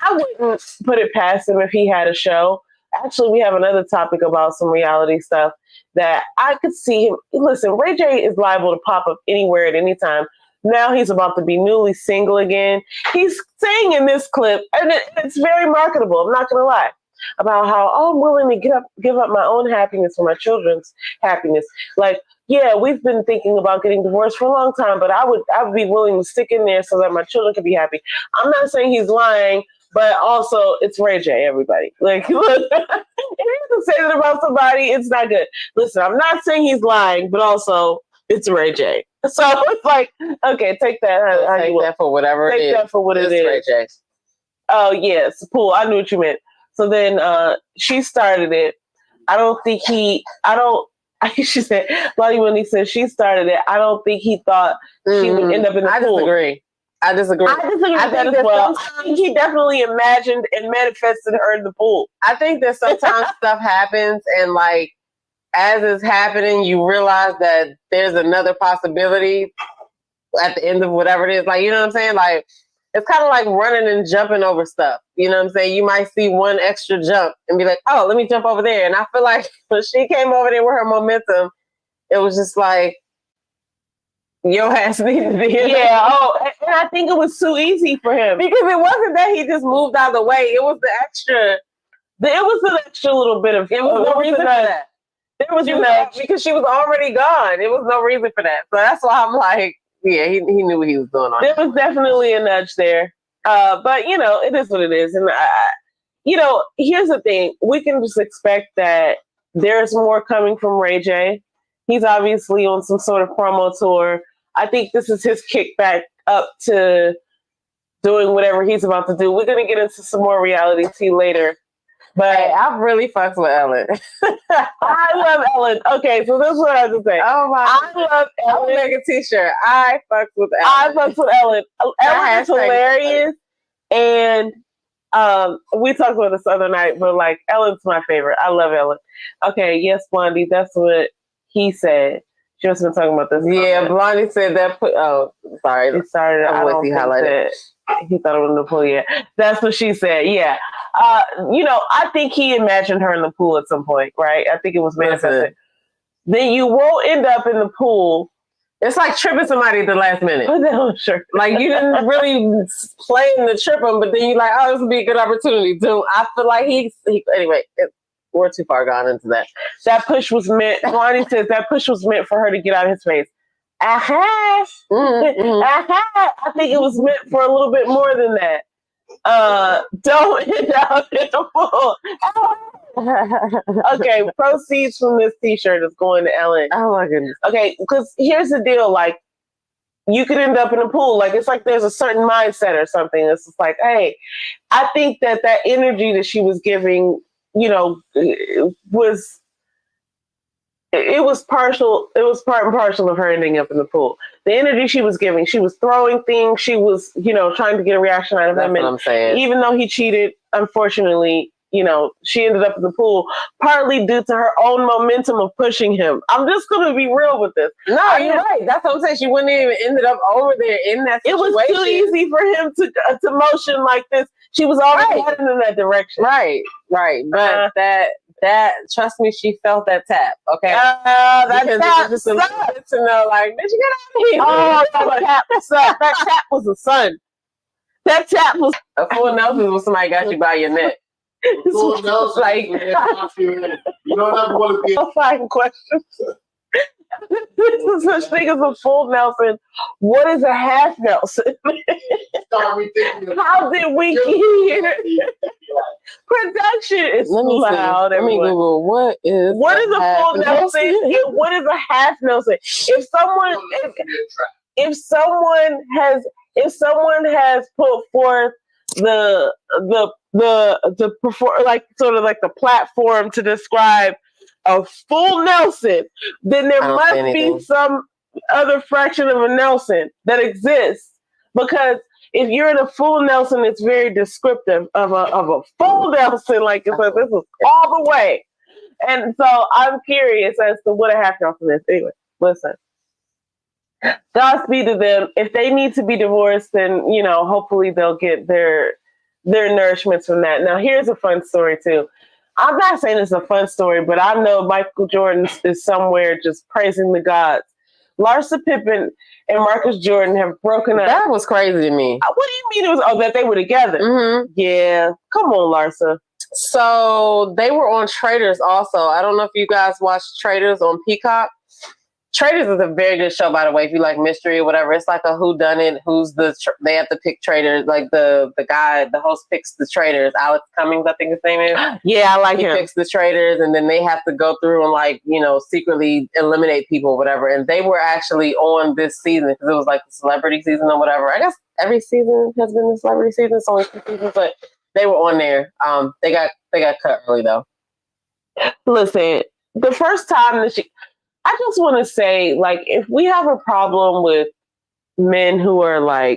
I wouldn't put it past him if he had a show. Actually, we have another topic about some reality stuff that I could see him. Listen, Ray J is liable to pop up anywhere at any time. Now he's about to be newly single again. He's saying in this clip, and it's very marketable, I'm not going to lie, about how I'm willing to give up my own happiness for my children's happiness. Like, yeah, we've been thinking about getting divorced for a long time, but I would be willing to stick in there so that my children can be happy. I'm not saying he's lying, but also it's Ray J, everybody. Like, look, if you have to say that about somebody, it's not good. Listen, I'm not saying he's lying, but also it's Ray J. So it's like, okay, take that. Take that for whatever it is. Take that for what it is. Ray J. Oh, yes. Cool. I knew what you meant. So then she started it. She said, Lonnie, when he said she started it, I don't think he thought she would end up in the pool. I disagree with that as well. I think he definitely imagined and manifested her in the pool. I think that sometimes stuff happens and like, as it's happening, you realize that there's another possibility at the end of whatever it is. Like, you know what I'm saying? Like, it's kind of like running and jumping over stuff. You know what I'm saying? You might see one extra jump and be like, oh, let me jump over there. And I feel like when she came over there with her momentum, it was just like, your ass needed to be here. Yeah, and I think it was too easy for him. Because it wasn't that he just moved out of the way. It was an extra little bit of, it was no reason for that. There was because she was already gone. It was no reason for that. So that's why I'm like, yeah, he knew what he was doing on. There was definitely a nudge there. But, you know, it is what it is. And, here's the thing. We can just expect that there's more coming from Ray J. He's obviously on some sort of promo tour. I think this is his kickback up to doing whatever he's about to do. We're going to get into some more reality TV later. But I really fucks with Ellen. I love Ellen. Okay, so this is what I have to say. Oh my! I love Ellen. I'll make a t-shirt. I fucks with Ellen. I fucks with Ellen. Ellen is hilarious. And we talked about this the other night, but like Ellen's my favorite. I love Ellen. Okay, yes, Blondie, that's what he said. She must have been talking about this. Yeah, Blondie said that. Sorry. He started. I don't think that he thought it was in the pool. Yeah, that's what she said. Yeah. I think he imagined her in the pool at some point, right? I think it was manifested. Then you won't end up in the pool. It's like tripping somebody at the last minute. Put that on a shirt. Like you didn't really plan to trip him, but then you're like, oh, this would be a good opportunity. So I feel like anyway, we're too far gone into that. That push was meant, Lonnie says that push was meant for her to get out of his face. I think it was meant for a little bit more than that. Don't end up in the pool. Okay, proceeds from this t-shirt is going to Ellen. Oh my goodness. Okay, because here's the deal, like, you could end up in a pool. Like, it's like there's a certain mindset or something. It's just like, hey, I think that energy that she was giving, was partial. It was part and parcel of her ending up in the pool. The energy she was giving, she was throwing things. She was, trying to get a reaction out of him. That's what I'm saying. Even though he cheated, unfortunately, she ended up in the pool partly due to her own momentum of pushing him. I'm just going to be real with this. No, you're right. That's what I'm saying. She wouldn't even ended up over there in that situation. It was too easy for him to motion like this. She was already heading in that direction. Right. But that trust me, she felt that tap. Okay, that tap just to know, like, bitch, get out of here. Oh, that tap was the sun. That tap was a full nose is when somebody got you by your neck. Full nose, like you don't ever want to be a fine question. There's such thing as a full Nelson. What is a half Nelson? How did we get here? Production is loud. Let me Google what is a full Nelson and what is a half Nelson. If someone has put forth the perform like sort of like the platform to describe a full Nelson, then there must be some other fraction of a Nelson that exists, because if you're in a full Nelson, it's very descriptive of a full Nelson. Like it's like this is all the way. And so I'm curious as to what a half Nelson is. Anyway, listen. Godspeed to them. If they need to be divorced, then hopefully they'll get their nourishments from that. Now here's a fun story too. I'm not saying it's a fun story, but I know Michael Jordan is somewhere just praising the gods. Larsa Pippen and Marcus Jordan have broken up. That was crazy to me. What do you mean it was? Oh, that they were together? Mm-hmm. Yeah. Come on, Larsa. So they were on Traitors also. I don't know if you guys watched Traitors on Peacock. Traitors is a very good show, by the way, if you like mystery or whatever. It's like a whodunit. They have to pick traitors. Like the host picks the traitors. Alex Cummings, I think his name is. Yeah, I like him. He picks the traitors, and then they have to go through and secretly eliminate people or whatever. And they were actually on this season because it was like the celebrity season or whatever. I guess every season has been the celebrity season. It's only 2 seasons, but they were on there. They got cut early though. Listen, the first time that I just want to say, if we have a problem with men who are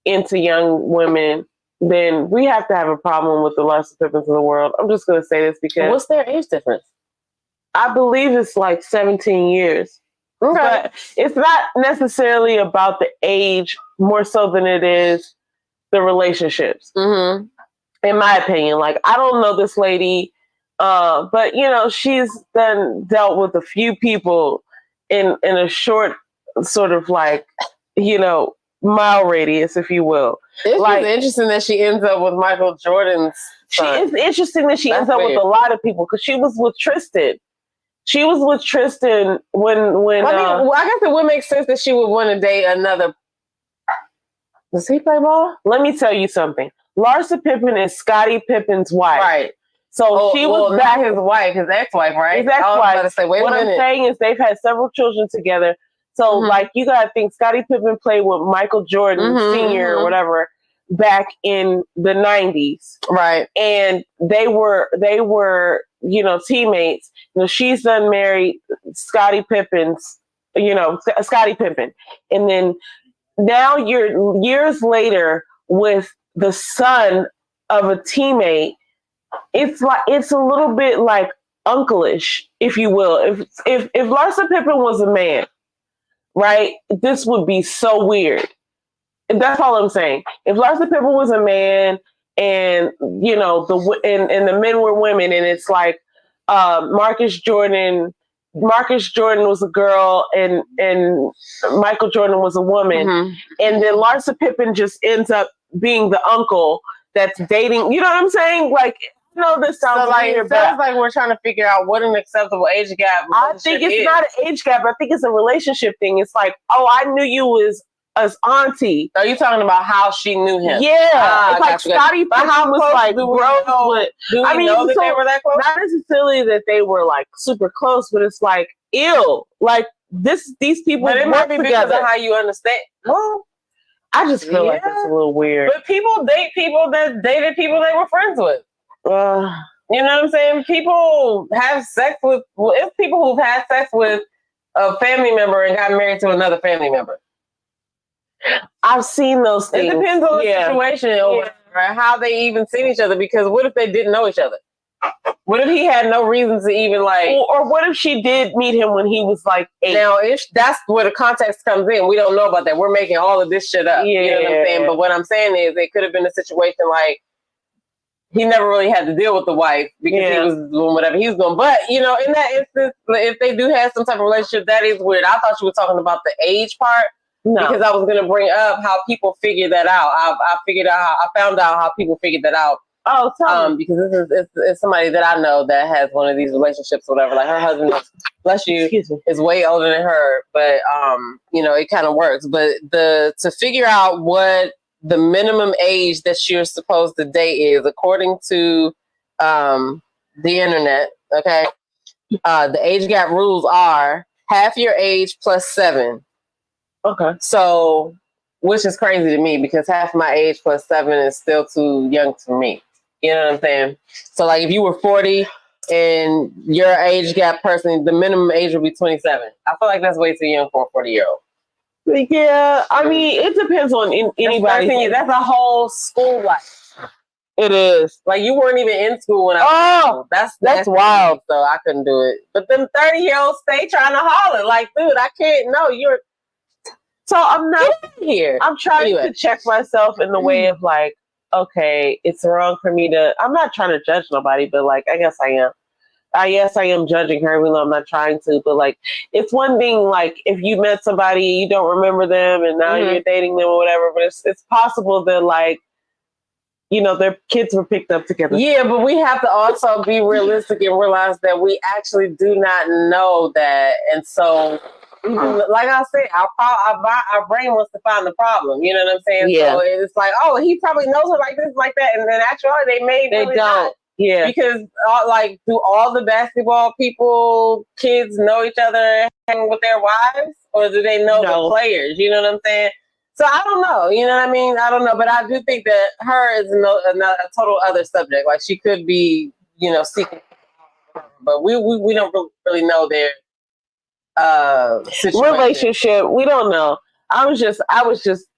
into young women, then we have to have a problem with the Larsa Pippens of the world. I'm just going to say this because what's their age difference? I believe it's 17 years. Okay. But it's not necessarily about the age more so than it is the relationships. Mm-hmm. In my opinion, I don't know this lady. But she's then dealt with a few people in a short sort of mile radius, if you will. It's interesting that she ends up with Michael Jordan's son. It's interesting that she ends up with a lot of people because she was with Tristan. She was with Tristan when. I guess it would make sense that she would want to date another. Does he play ball? Let me tell you something. Larsa Pippen is Scottie Pippen's wife. Right. So she was not his wife, his ex-wife, right? His ex-wife. What I'm saying is they've had several children together. So you gotta think Scottie Pippen played with Michael Jordan Sr. or whatever back in the 90s. Right. And they were teammates. She's done married Scottie Pippen. And then now you're years later with the son of a teammate. It's a little bit like uncle-ish, if you will. If Larsa Pippen was a man, right, this would be so weird. And that's all I'm saying. If Larsa Pippen was a man, and the men were women, and it's Marcus Jordan was a girl, and Michael Jordan was a woman, and then Larsa Pippen just ends up being the uncle that's dating. You know what I'm saying? This sounds weird, but sounds like we're trying to figure out what an acceptable age gap. I think it's not an age gap. I think it's a relationship thing. It's I knew you as auntie. Are you talking about how she knew him? Yeah, it's Scottie Pippen was gross with. Do we know that they were that close? Not necessarily that they were super close, but it's ew. These people but it might be together. Because of how you understand. Well, I just feel like it's a little weird. But people date people that dated people they were friends with. You know what I'm saying? People have sex with. Well, it's people who've had sex with a family member and got married to another family member. I've seen those things. It depends on the situation or how they even seen each other. Because what if they didn't know each other? What if he had no reason to even or what if she did meet him when he was 8? Now, if that's where the context comes in, we don't know about that. We're making all of this shit up. Yeah. You know what I'm saying? But what I'm saying is, it could have been a situation he never really had to deal with the wife because he was doing whatever he was doing. But, in that instance, if they do have some type of relationship, that is weird. I thought you were talking about the age part because I was going to bring up how people figure that out. I found out how people figured that out. Oh, tell me. Because it's somebody that I know that has one of these relationships or whatever. Her husband is bless you, is way older than her, but you know, it kind of works. But to figure out what the minimum age that you're supposed to date is, according to the internet, okay, the age gap rules are half your age plus 7. Okay. So, which is crazy to me because half my age plus 7 is still too young for me. You know what I'm saying? So, like, if you were 40 and your age gap person, the minimum age would be 27. I feel like that's way too young for a 40-year-old. Yeah, I mean, it depends on anybody. That's a whole school life. It is. Like, you weren't even in school when I was in school. That's wild. So I couldn't do it. But them 30-year-olds stay trying to holler. Like, dude, I can't. No, you're. So I'm not here. I'm trying to check myself in the way of like, okay, it's wrong for me to. I'm not trying to judge nobody, but like, I guess I am. Yes, I am judging her, even though I'm not trying to. But like, it's one thing, like, if you met somebody, you don't remember them, and now you're dating them or whatever. But it's possible that, like, you know, their kids were picked up together. Yeah, but we have to also be realistic and realize that we actually do not know that, and so, like I said, our brain wants to find the problem. You know what I'm saying? Yeah. So it's like, oh, he probably knows her like this, like that, and then actually they don't. Not. Yeah, because like, do all the basketball kids know each other, hang with their wives, or do they know the players? You know what I'm saying? So I don't know. You know what I mean? I don't know, but I do think that her is a total other subject. Like, she could be, you know, seeking, but we don't really know their situation. Relationship. We don't know. I was just,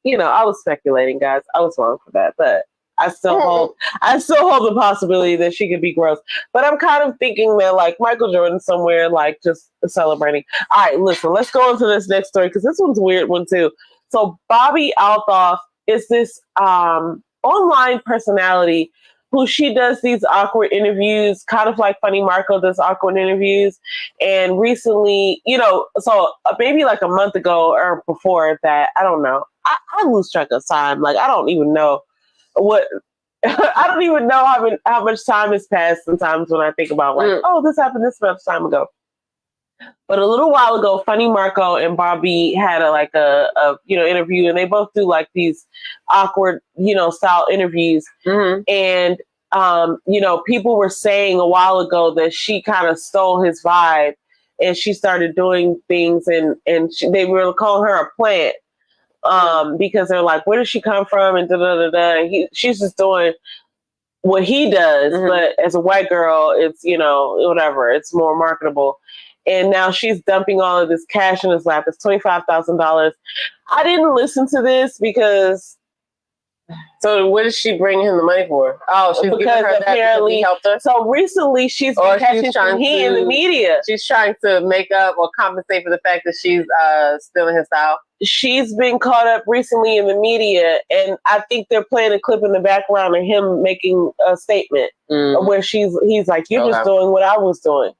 you know, I was speculating, guys. I was wrong for that, but I still hold the possibility that she could be gross. But I'm kind of thinking that, like, Michael Jordan somewhere, like, just celebrating. All right, listen, let's go on to this next story, because this one's a weird one too. So Bobby Althoff is this online personality who she does these awkward interviews, kind of like Funny Marco does awkward interviews. And recently, you know, so maybe like a month ago or before that, I don't know. I lose track of time. Like, I don't even know I don't even know how much time has passed sometimes when I think about, like, oh, this happened this much time ago. But a little while ago, Funny Marco and Bobby had a you know, interview, and they both do like these awkward, you know, style interviews. And you know, people were saying a while ago that she kind of stole his vibe, and she started doing things, and they were calling her a plant. Because they're like, where does she come from? And and she's just doing what he does, but as a white girl, it's, you know, whatever, it's more marketable. And now she's dumping all of this cash in his lap. It's $25,000. I didn't listen to this because. So what is she bringing him the money for? Oh, she's because her apparently he helped her. So recently she's been catching some heat in the media. She's trying to make up or compensate for the fact that she's stealing his style. She's been caught up recently in the media, and I think they're playing a clip in the background of him making a statement where he's like, "You're just doing what I was doing."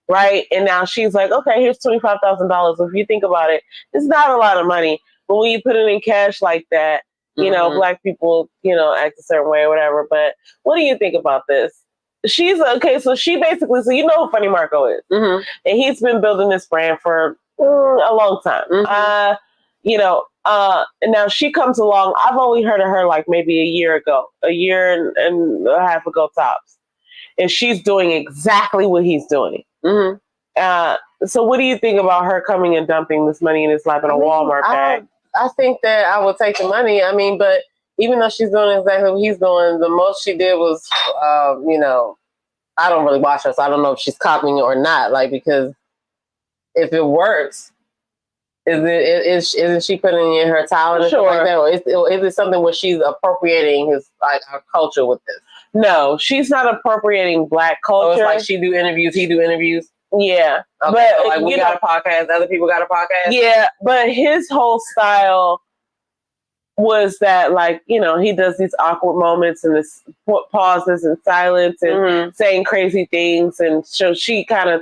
Right? And now she's like, okay, here's $25,000. If you think about it, it's not a lot of money. But when you put it in cash like that, you know, Black people, you know, act a certain way or whatever. But what do you think about this? She's okay. So she basically, so you know who Funny Marco is. And he's been building this brand for a long time. You know, and now she comes along. I've only heard of her like maybe a year and a half ago tops. And she's doing exactly what he's doing. So what do you think about her coming and dumping this money in his lap in a Walmart bag? I think that I will take the money. I mean, but even though she's doing exactly what he's doing, the most she did was, you know, I don't really watch her, so I don't know if she's copying it or not. Like, because if it works, isn't she putting in her talent and stuff like that, or is it something where she's appropriating his, like, our culture with this? No, she's not appropriating Black culture. So it's like she do interviews, he do interviews. Yeah, okay, but so like we got a podcast, other people got a podcast. Yeah, but his whole style was that, like, you know, he does these awkward moments and this pauses and silence and saying crazy things, and so she kind of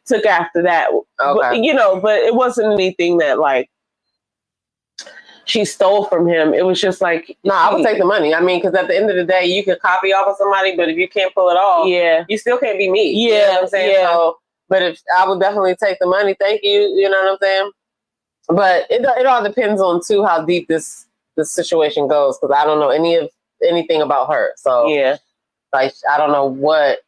took after that. But, you know, but it wasn't anything that like she stole from him. It was just like, I would take the money. I mean, because at the end of the day, you can copy off of somebody, but if you can't pull it off, you still can't be me. Yeah, you know what I'm saying? So But if I would definitely take the money, thank you. You know what I'm saying? But it all depends on too how deep this situation goes, because I don't know anything about her. So yeah, like I don't know what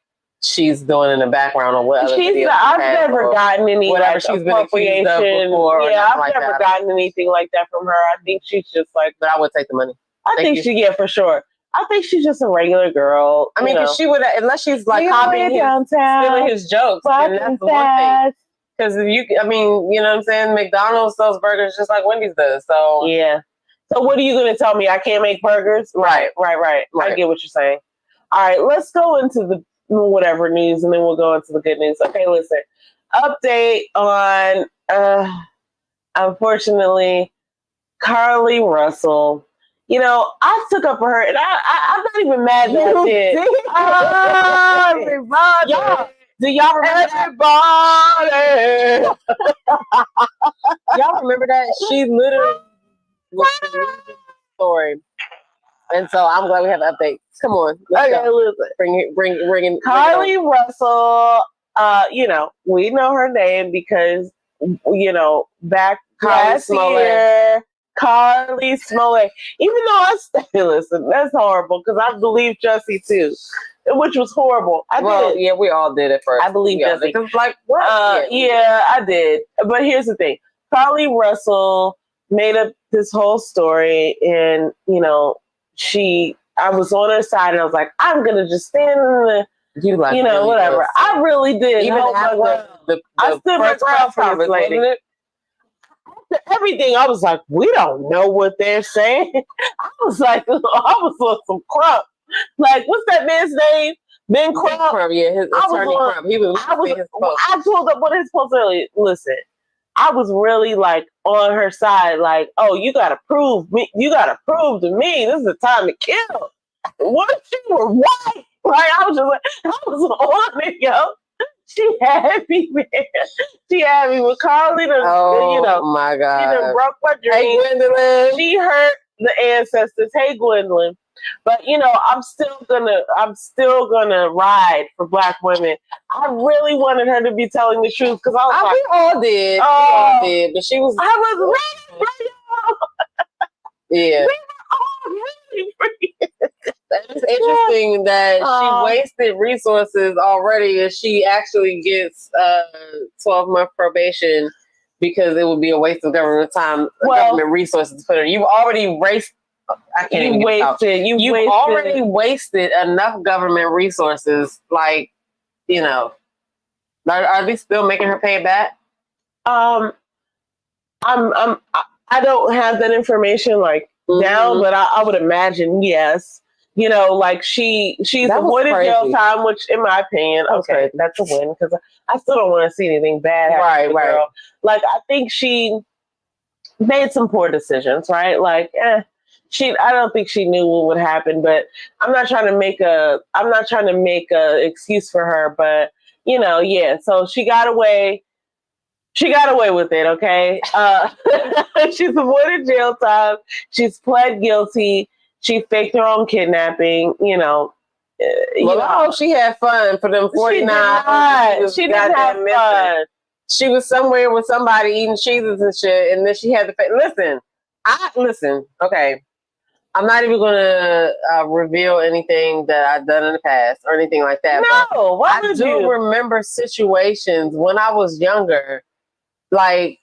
she's doing in the background or what. I've never gotten any whatever like, she's been accused of appropriation. before. Yeah, I've like never gotten anything like that from her. I think she's just like. But I would take the money. I think for sure. I think she's just a regular girl. I mean, because she would, unless she's like copying stealing his jokes, and that's the one thing. Because you know what I'm saying? McDonald's sells burgers just like Wendy's does. So yeah. So what are you going to tell me? I can't make burgers? Right. I get what you're saying. All right, let's go into the whatever news, and then we'll go into the good news. Okay, listen. Update on, unfortunately, Carlee Russell. You know, I took up for her, and I'm not even mad that I did. Everybody. Do y'all remember y'all remember that? She literally was the story. And so I'm glad we have an update. Come on. Listen. Bring in Carlee Russell, you know, we know her name because, you know, back last year, Carlee Smollett. Even though listen, that's horrible because I believe Jussie too, which was horrible. Yeah, we all did it first. I believe Jussie. Like, what? Yeah, I did. But here's the thing. Carlee Russell made up this whole story, and, you know, I was on her side, and I was like, I'm going to just stand in the, whatever. I really did. Even after I stood my ground for this lady. Everything, I was like, we don't know what they're saying. I was on some crump. Like, what's that man's name? Ben Crump. Yeah, his attorney Crump. He was his post. I told him what his post earlier. Listen, I was really like on her side. Like, oh, you gotta prove me. You gotta prove to me this is the time to kill. What if she were white? Like, I was on it, yo. She had me, man. She had me with Carlee. My God. She done broke my dreams. Hey, Gwendolyn. She hurt the ancestors. Hey, Gwendolyn. But, you know, I'm still gonna ride for Black women. I really wanted her to be telling the truth because I was like, we all did. We all did. But she was. I was ready for y'all. Yeah. We were all ready for you. It's interesting that she wasted resources already, and she actually gets 12-month probation because it would be a waste of government time, government resources to put her. You've already raced. I can't even get out. You've already wasted enough government resources. Like, you know, are they still making her pay it back? I don't have that information down, but I would imagine yes. You know, like she's avoided jail time, which, in my opinion, okay, that's a win because I still don't want to see anything bad happen to the girl. Like, I think she made some poor decisions, right? Like, I don't think she knew what would happen, but I'm not trying to make a excuse for her, but, you know, yeah. So she got away with it, okay? She's avoided jail time. She's pled guilty. She faked her own kidnapping, you know. I hope she had fun for them 49. She didn't have fun. She was somewhere with somebody eating cheeses and shit, and then she had to listen, okay. I'm not even going to reveal anything that I've done in the past or anything like that. No, why would you? I do remember situations when I was younger, like,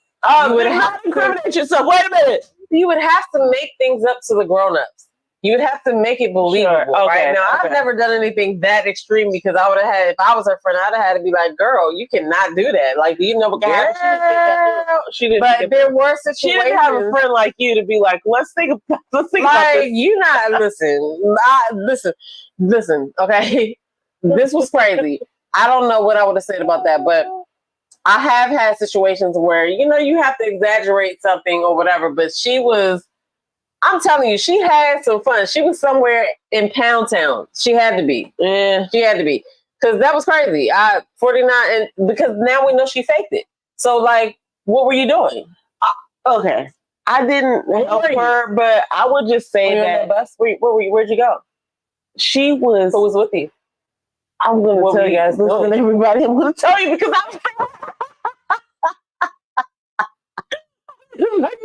you would have to incriminate yourself. Wait a minute. You would have to make things up to the grown-ups. You would have to make it believable, right? Now, I've never done anything that extreme because I would have had, if I was her friend, I'd have had to be like, girl, you cannot do that. Like, do you know what can happen? She didn't. But there were situations. She didn't have a friend like you to be like, let's think about this. You not, listen, okay? This was crazy. I don't know what I would have said about that, but I have had situations where, you know, you have to exaggerate something or whatever, but I'm telling you, she had some fun. She was somewhere in Pound Town. She had to be. Yeah, she had to be. Because that was crazy. 49, and because now we know she faked it. So, like, what were you doing? Okay. I didn't help her, but I would just say that. Bus? Where'd you go? She was. Who was with you? I'm going to tell you guys. Listen, everybody, I'm going to tell you because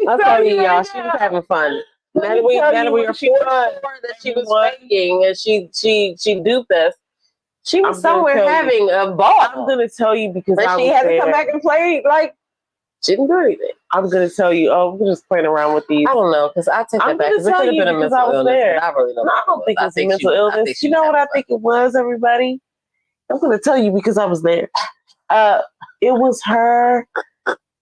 I'll tell you, y'all, she was having fun. Now that we are sure that she was faking and she duped us, she was somewhere having a ball. I'm going to tell you because she had to come back and play like she didn't do anything. I'm going to tell you, we're just playing around with these. I don't know, because I take that back. It could have been a mental illness. There. I really don't. No, I don't think it's a mental illness. You know what I think it was, everybody? I'm going to tell you because I was there. It was her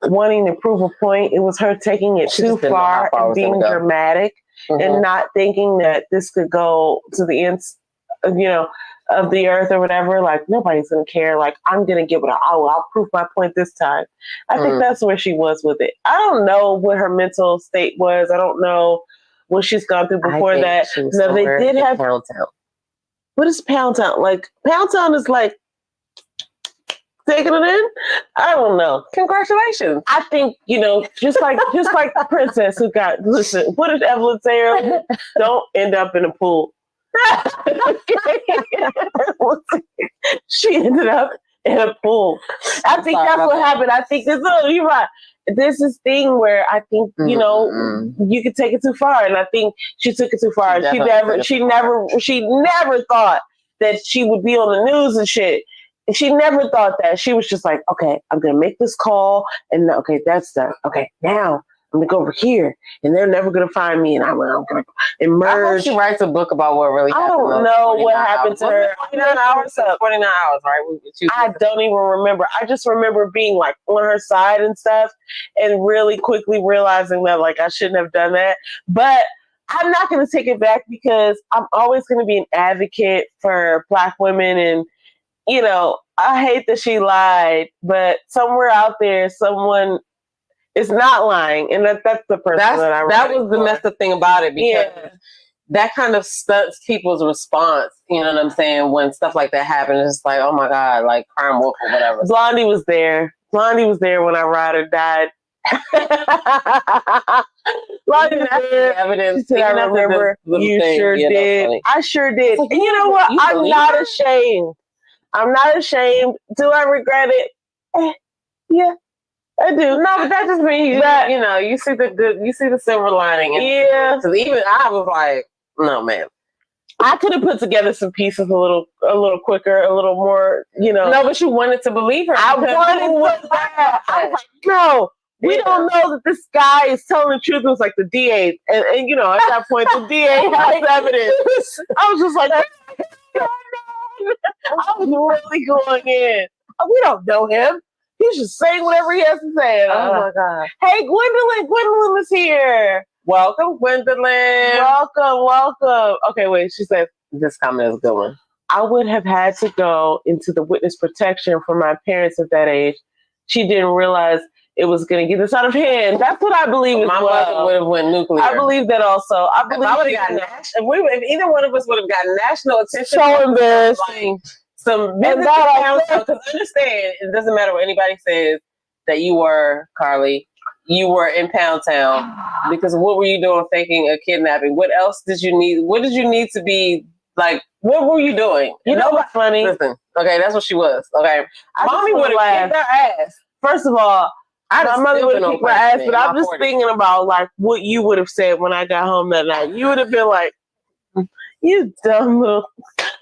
wanting to prove a point. It was her taking it too far and being dramatic and not thinking that this could go to the ends, of the earth or whatever. Like, nobody's going to care. Like, I'm going to give it I'll prove my point this time. I think that's where she was with it. I don't know what her mental state was. I don't know what she's gone through before that. No, they did have Pound Town. What is Pound Town? Like, Pound Town is like taking it in? I don't know. Congratulations. I think, just like the princess who listen, what did Evelyn say earlier? Don't end up in a pool. She ended up in a pool. I think that's what happened. I think you're right. There's this thing where I think, you could take it too far. And I think she took it too far. She never thought that she would be on the news and shit. She never thought that. She was just like, okay, I'm going to make this call. And okay, that's done. Okay, now I'm going to go over here. And they're never going to find me. And I'm going to emerge. I hope she writes a book about what really happened. I don't know what happened to her. 49 hours? 49 hours, right? I don't even remember. I just remember being like on her side and stuff and really quickly realizing that like I shouldn't have done that. But I'm not going to take it back because I'm always going to be an advocate for Black women. And I hate that she lied, but somewhere out there, someone is not lying, and that's the person that was the messed up thing about it, because that kind of stunts people's response. You know what I'm saying? When stuff like that happens, it's like, oh my God, like crime wolf or whatever. Blondie was there. Blondie was there when our rider died. Blondie was there. Evidence. She said, I remember. You sure did. I sure did. Like, and you know what? I'm not ashamed. I'm not ashamed. Do I regret it? Yeah, I do. No, but that just means you see the good, you see the silver lining. Yeah. Because even I was like, no, man. I could have put together some pieces a little quicker, a little more, No, but you wanted to believe her. I wanted that. I was like, no, we don't know that this guy is telling the truth. It was like the DA, and at that point, the DA has evidence. I was just like, I was really going in. We don't know him. He's just saying whatever he has to say. Oh my God. Hey, Gwendolyn is here. Welcome, Gwendolyn. Welcome. Okay, wait, she said, this comment is a good one. I would have had to go into the witness protection for my parents at that age. She didn't realize it was going to get this out of hand. That's what I believe. My mother would have went nuclear. I believe that also. I believe if either one of us would have gotten national attention. So embarrassing. Some business because understand, it doesn't matter what anybody says that you were, Carlee. You were in Pound Town because what were you doing faking a kidnapping? What else did you need? What did you need to be like? What were you doing? You know what's funny? Listen, okay, that's what she was. Okay, Mommy would have kicked her ass. First of all, my mother would have kicked my ass, but I'm just thinking about like what you would have said when I got home that night. You would have been like, "You dumb little."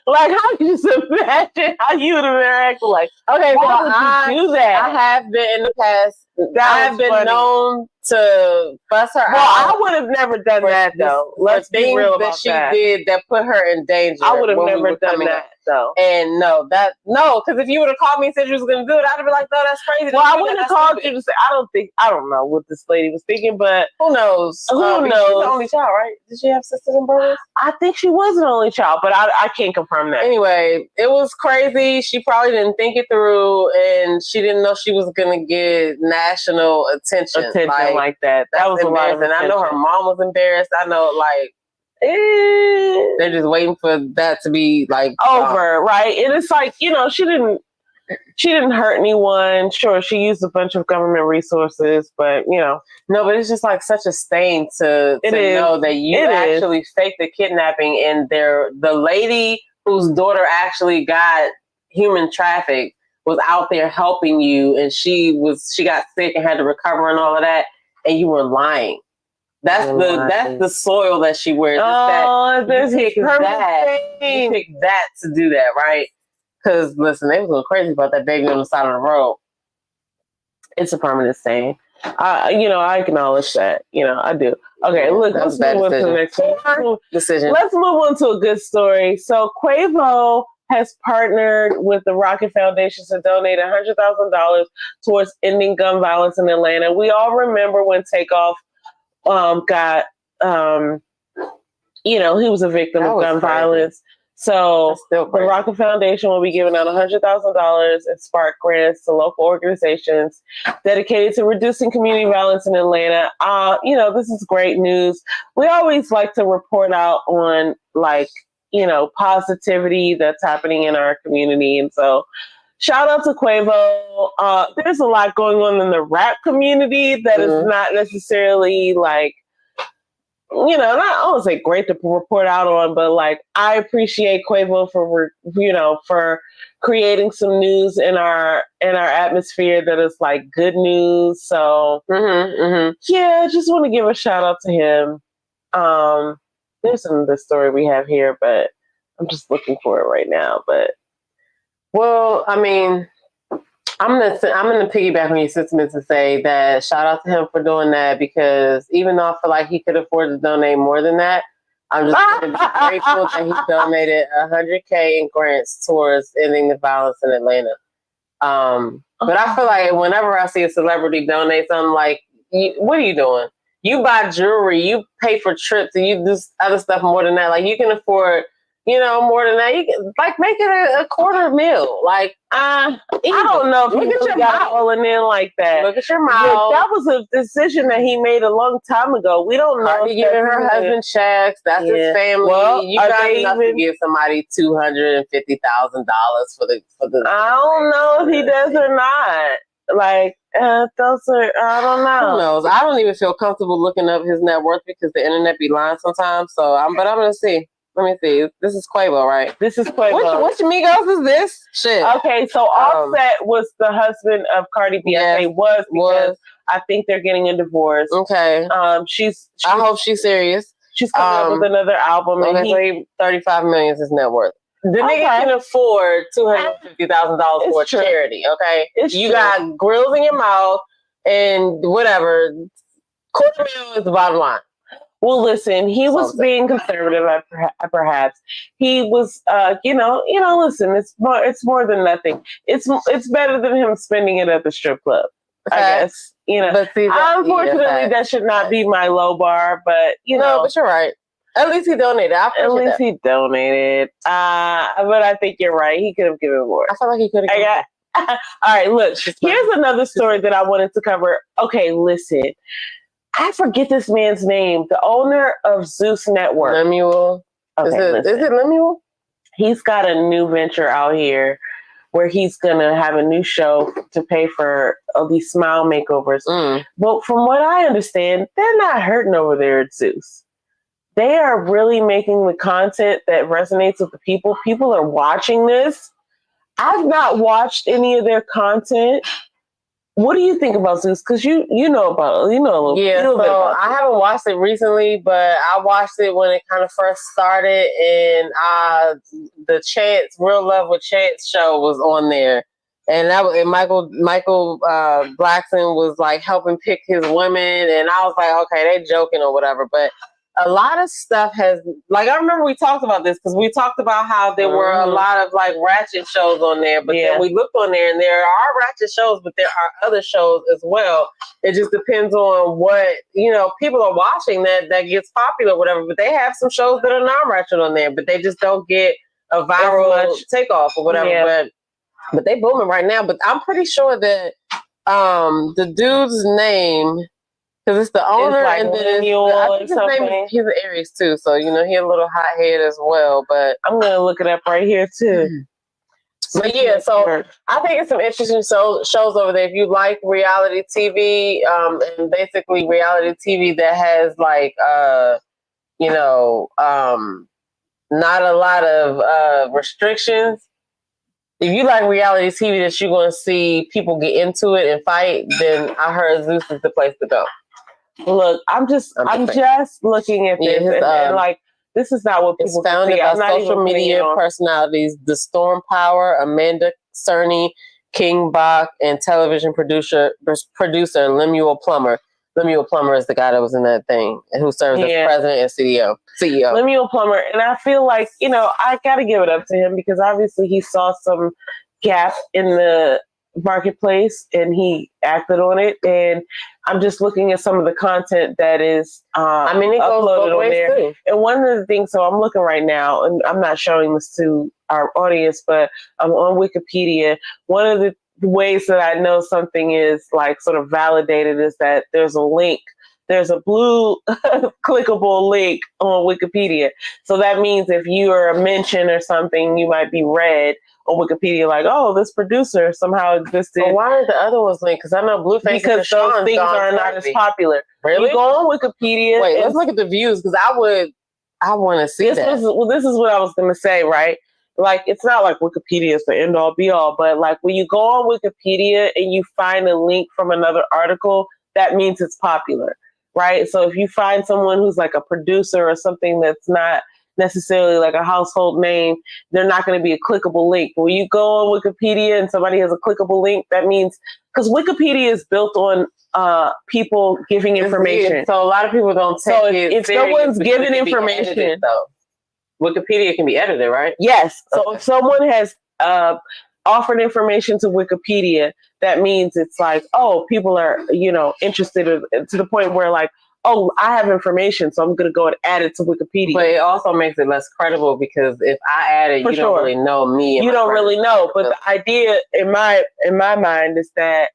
Like, how you just imagine how you would have interacted? Like, okay, why would you do that? I have been in the past. I have been known to fuss her out. I would have never done that though. Let's be real about that. She did that put her in danger. I would have never done that though. And no, because if you would have called me and said you was going to do it, I'd have been like, no, that's crazy. Well, I wouldn't have called you to say. I don't know what this lady was thinking, but who knows? Who knows? She's the only child, right? Did she have sisters and brothers? I think she was an only child, but I can't confirm that. Anyway, it was crazy. She probably didn't think it through, and she didn't know she was going to get national attention like that. That was embarrassing. I know her mom was embarrassed. I know, like, they're just waiting for that to be like over, right? And it's like, she didn't hurt anyone. Sure, she used a bunch of government resources, but no, but it's just like such a stain to know that you actually faked the kidnapping, and the lady whose daughter actually got human trafficked was out there helping you, and she got sick and had to recover and all of that, and you were lying. That's the soil that she wears. Oh, there's you pick that to do that, right? Because listen, they was going crazy about that baby on the side of the road. It's a permanent stain. I acknowledge that. I do. Okay, look, let's move on to the next decision. Let's move on to a good story. So Quavo has partnered with the Rocket Foundation to donate $100,000 towards ending gun violence in Atlanta. We all remember when Takeoff got, he was a victim of gun violence. So the Rocket Foundation will be giving out $100,000 and spark grants to local organizations dedicated to reducing community violence in Atlanta. This is great news. We always like to report out on positivity that's happening in our community. And so shout out to Quavo. There's a lot going on in the rap community that is not necessarily I don't say great to report out on, but I appreciate Quavo for creating some news in our atmosphere that is good news. So yeah, just want to give a shout out to him. There's another story we have here, but I'm just looking for it right now. But I'm gonna piggyback on your sentiments and say that shout out to him for doing that, because even though I feel like he could afford to donate more than that, I'm just gonna be grateful that he donated $100K in grants towards ending the violence in Atlanta. But I feel like whenever I see a celebrity donate something, what are you doing? You buy jewelry, you pay for trips, and you do other stuff more than that. You can afford, more than that. You can make it a quarter meal. I don't know if he really got all in like that. Look at your mouth. Yeah, that was a decision that he made a long time ago. We don't know. Carlee giving her husband checks. That's his family. Well, you got enough to give somebody $250,000 for the. I don't know if he does or not. Those are, I don't know. Who knows? I don't even feel comfortable looking up his net worth because the internet be lying sometimes. So I'm gonna see. Let me see. This is Quavo, right? This is Quavo. Which Migos is this? Shit. Okay, so Offset was the husband of Cardi B. Yes, because I think they're getting a divorce. Okay. I hope she's serious. She's coming up with another album. Okay, $35 million is his net worth. The nigga can afford $250,000 for a charity. Okay, you got grills in your mouth and whatever. $250,000 is the bottom line. Well, listen, he was being conservative, perhaps. He was, listen, it's more than nothing. It's better than him spending it at the strip club, I guess. But see, unfortunately, that should not be my low bar, but, No, but you're right. At least he donated. He donated. But I think you're right. He could have given more. I feel like he could have given more. All right, look, here's another story that I wanted to cover. Okay, listen. I forget this man's name. The owner of Zeus Network. Lemuel. Okay, is it Lemuel? He's got a new venture out here where he's going to have a new show to pay for these smile makeovers. But from what I understand, they're not hurting over there at Zeus. They are really making the content that resonates with the people. People are watching this. I've not watched any of their content. What do you think about Zeus? Because you know about it. You know a little bit about I haven't watched it recently, but I watched it when it kind of first started, and the Chance Real Love with Chance show was on there, and Michael Blackson was helping pick his women, and I was like, okay, they joking or whatever, but a lot of stuff has, I remember we talked about this because we talked about how there were a lot of ratchet shows on there, but then we looked on there and there are ratchet shows, but there are other shows as well. It just depends on what, people are watching that gets popular or whatever, but they have some shows that are non-ratchet on there, but they just don't get a viral takeoff or whatever. Yeah. But they booming right now, but I'm pretty sure that the dude's name, because it's the owner, and then I think his name he's an Aries too, so he a little hot head as well. But I'm gonna look it up right here too. But yeah, so I think it's some interesting shows over there. If you like reality TV, and basically reality TV that has not a lot of restrictions, if you like reality TV that you're going to see people get into it and fight, then I heard Zeus is the place to go. Look, I'm just looking at this and like, this is not what people it's founded by social media personalities, the Storm Power, Amanda Cerny, King Bach, and television producer Lemuel Plummer. Lemuel Plummer is the guy that was in that thing and who serves as president and CEO. Lemuel Plummer. And I feel like, I got to give it up to him because obviously he saw some gap in the marketplace and he acted on it. And I'm just looking at some of the content that is it goes uploaded on there. Too. And one of the things, so I'm looking right now, and I'm not showing this to our audience, but I'm on Wikipedia. One of the ways that I know something is like sort of validated is that there's a link. There's a blue clickable link on Wikipedia. So that means if you are a mention or something, you might be read on Wikipedia like, oh, this producer somehow existed. But why are the other ones linked? Because I know Blueface because those things are not as popular. Really? You go on Wikipedia. Wait, let's look at the views because I want to see that. This is what I was going to say, right? Like, it's not like Wikipedia is the end all be all, but like when you go on Wikipedia and you find a link from another article, that means it's popular, right? So if you find someone who's like a producer or something that's not necessarily like a household name, they're not going to be a clickable link. When you go on Wikipedia and somebody has a clickable link, that means, because Wikipedia is built on people giving information. So a lot of people don't take it. If someone's giving information, though. Wikipedia can be edited, right? Yes. So if someone has offered information to Wikipedia, that means it's like, oh, people are, interested to the point where like, oh, I have information, so I'm going to go and add it to Wikipedia. But it also makes it less credible because if I add it, don't really know me. You don't really know. But the idea in my mind is that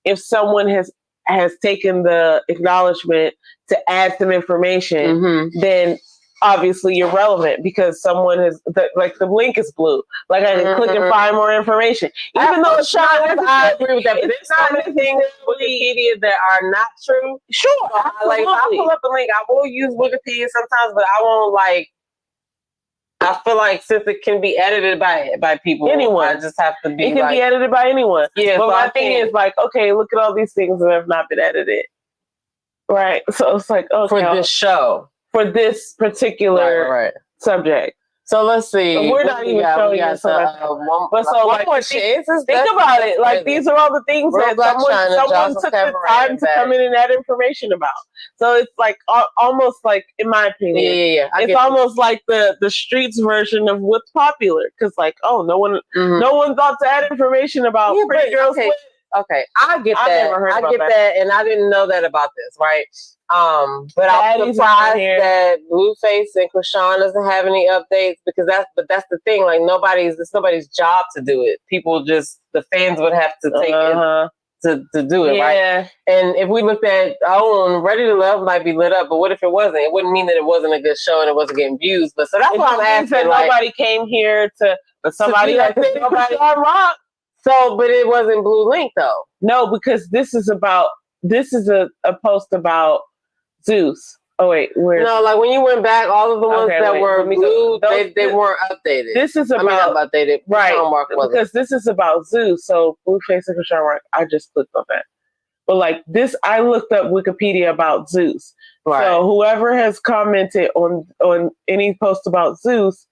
if someone has taken the acknowledgement to add some information, then obviously you're relevant because someone has the link is blue. Like I can click and find more information. Even though it's not, I agree with that. But there's not many things on Wikipedia that are not true. Sure. So if I pull up a link, I will use Wikipedia sometimes, but I won't I feel like since it can be edited by people, anyone, I just have to be. It can be edited by anyone. Yeah. But my thing is okay, look at all these things that have not been edited. Right. So it's like, okay, for this show. For this particular subject. So let's see. But we're not even showing you so much. But so one more chance. Think about it. Like these are all the things that someone took the time to come in and add information about. So it's like almost like, in my opinion, it's almost like the streets version of what's popular. Because like, oh, no one thought to add information about pretty girls. Okay, I get that. I get that, and I didn't know that about this, right? But I'm surprised that Blueface and Krishan doesn't have any updates because that's the thing. Like it's nobody's job to do it. People the fans would have to take it to do it, right? And if we looked at Ready to Love might be lit up, but what if it wasn't? It wouldn't mean that it wasn't a good show and it wasn't getting views. But so that's why I'm asking. Nobody came here but somebody like rock. So, but it wasn't Blue Link though. No, because this is a post about Zeus. Oh wait, like when you went back, all of the ones that were blue, they weren't updated. This is about updated, right? Because this is about Zeus. So Blueface and Krishan Rock. I just clicked on that. But like this, I looked up Wikipedia about Zeus. Right. So whoever has commented on any post about Zeus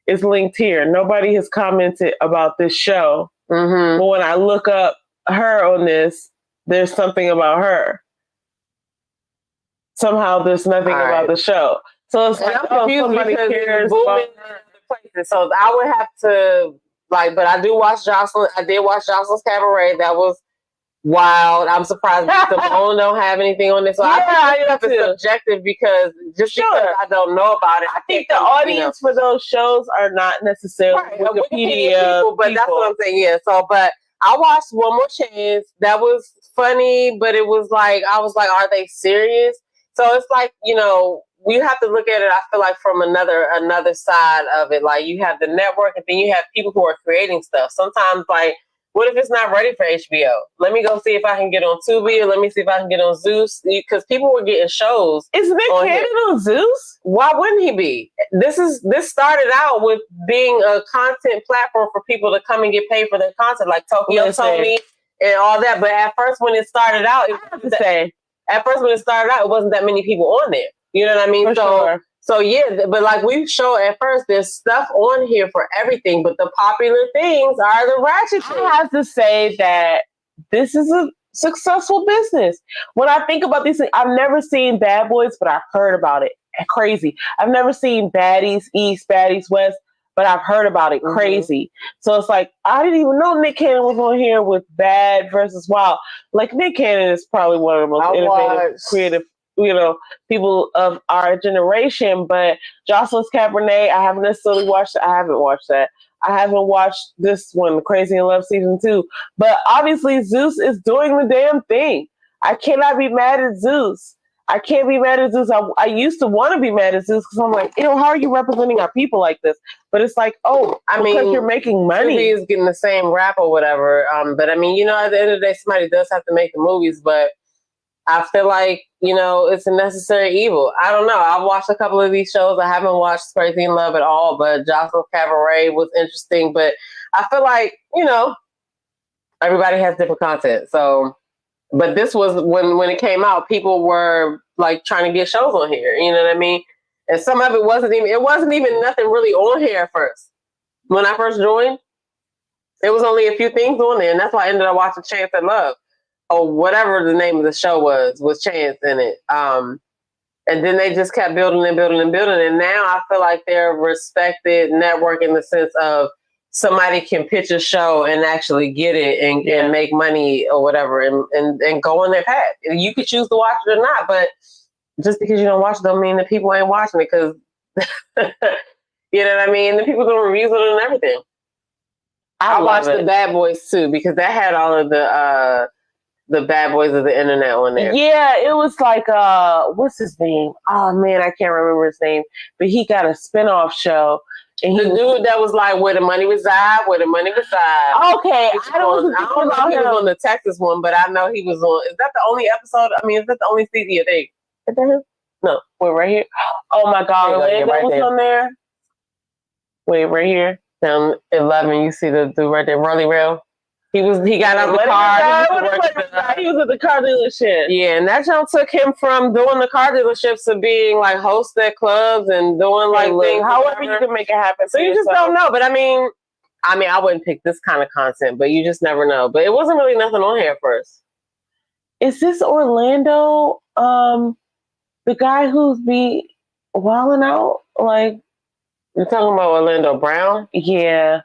is linked here. Nobody has commented about this show. Mm-hmm. But when I look up her on this, there's something about her. Somehow there's nothing about the show. So it's like, I'm confused because cares about places. So I would have to but I do watch Jocelyn. I did watch Jocelyn's Cabaret. That was wild. I'm surprised Simone don't have anything on this. So I think it's subjective because because I don't know about it. I think the audience for those shows are not necessarily Wikipedia people, but that's what I'm saying. Yeah. So, but I watched One More Chance. That was funny, but it was I was like, are they serious? So it's like, we have to look at it, I feel like, from another side of it. Like you have the network and then you have people who are creating stuff. Sometimes What if it's not ready for HBO? Let me go see if I can get on Tubi, or let me see if I can get on Zeus, because people were getting shows. Is Nick Cannon on Zeus? Why wouldn't he be? This started out with being a content platform for people to come and get paid for their content, like Tokyo Tony and all that. But at first, when it started out, it wasn't that many people on there. You know what I mean? So yeah, but like we showed at first, there's stuff on here for everything, but the popular things are the ratchet things. I have to say that this is a successful business. When I think about these things, I've never seen Bad Boys, but I've heard about it. Crazy. I've never seen Baddies East, Baddies West, but I've heard about it. Crazy. So it's like, I didn't even know Nick Cannon was on here with Bad versus Wild. Like, Nick Cannon is probably one of the most innovative, creative, people of our generation. But Jocelyn's Cabernet, I haven't necessarily watched it. I haven't watched that. I haven't watched this one, Crazy in Love Season 2. But obviously Zeus is doing the damn thing. I cannot be mad at Zeus. I can't be mad at Zeus. I used to want to be mad at Zeus because I'm like, how are you representing our people like this? But it's like, because you're making money. Tubi is getting the same rap or whatever. But I mean, at the end of the day, somebody does have to make the movies, but I feel like, it's a necessary evil. I don't know. I've watched a couple of these shows. I haven't watched Crazy in Love at all, but Jocelyn Cabaret was interesting. But I feel like, everybody has different content. So, but this was when it came out, people were like trying to get shows on here. You know what I mean? And some of it wasn't even nothing really on here at first. When I first joined, it was only a few things on there. And that's why I ended up watching Chance at Love. Or whatever the name of the show was Chance in it. And then they just kept building and building and building. And now I feel like they're a respected network in the sense of somebody can pitch a show and actually get it and make money or whatever and go on their path. You could choose to watch it or not, but just because you don't watch it don't mean that people ain't watching it, because you know what I mean? The people doing reviews on it and everything. I watched the Bad Boys too, because that had all of the bad boys of the internet on there. Yeah, it was like, what's his name? Oh man, I can't remember his name. But he got a spinoff show. And the dude that was like, where the money reside. Okay, I don't know if he was on the Texas one, but I know he was on. Is that the only episode? I mean, is that the only season you think? Is that him? No, wait, right here. Oh my God, Orlando was on there. Wait, right here. Down 11, you see the dude right there, Rolly Rail. He got out of the car. He was at the car dealership. Yeah, and that jump took him from doing the car dealerships to being like host at clubs and doing like things. However you can make it happen. So you just don't know. But I mean, I wouldn't pick this kind of content, but you just never know. But it wasn't really nothing on here at first. Is this Orlando? The guy who's be wilding out? Like, you're talking about Orlando Brown? Yeah.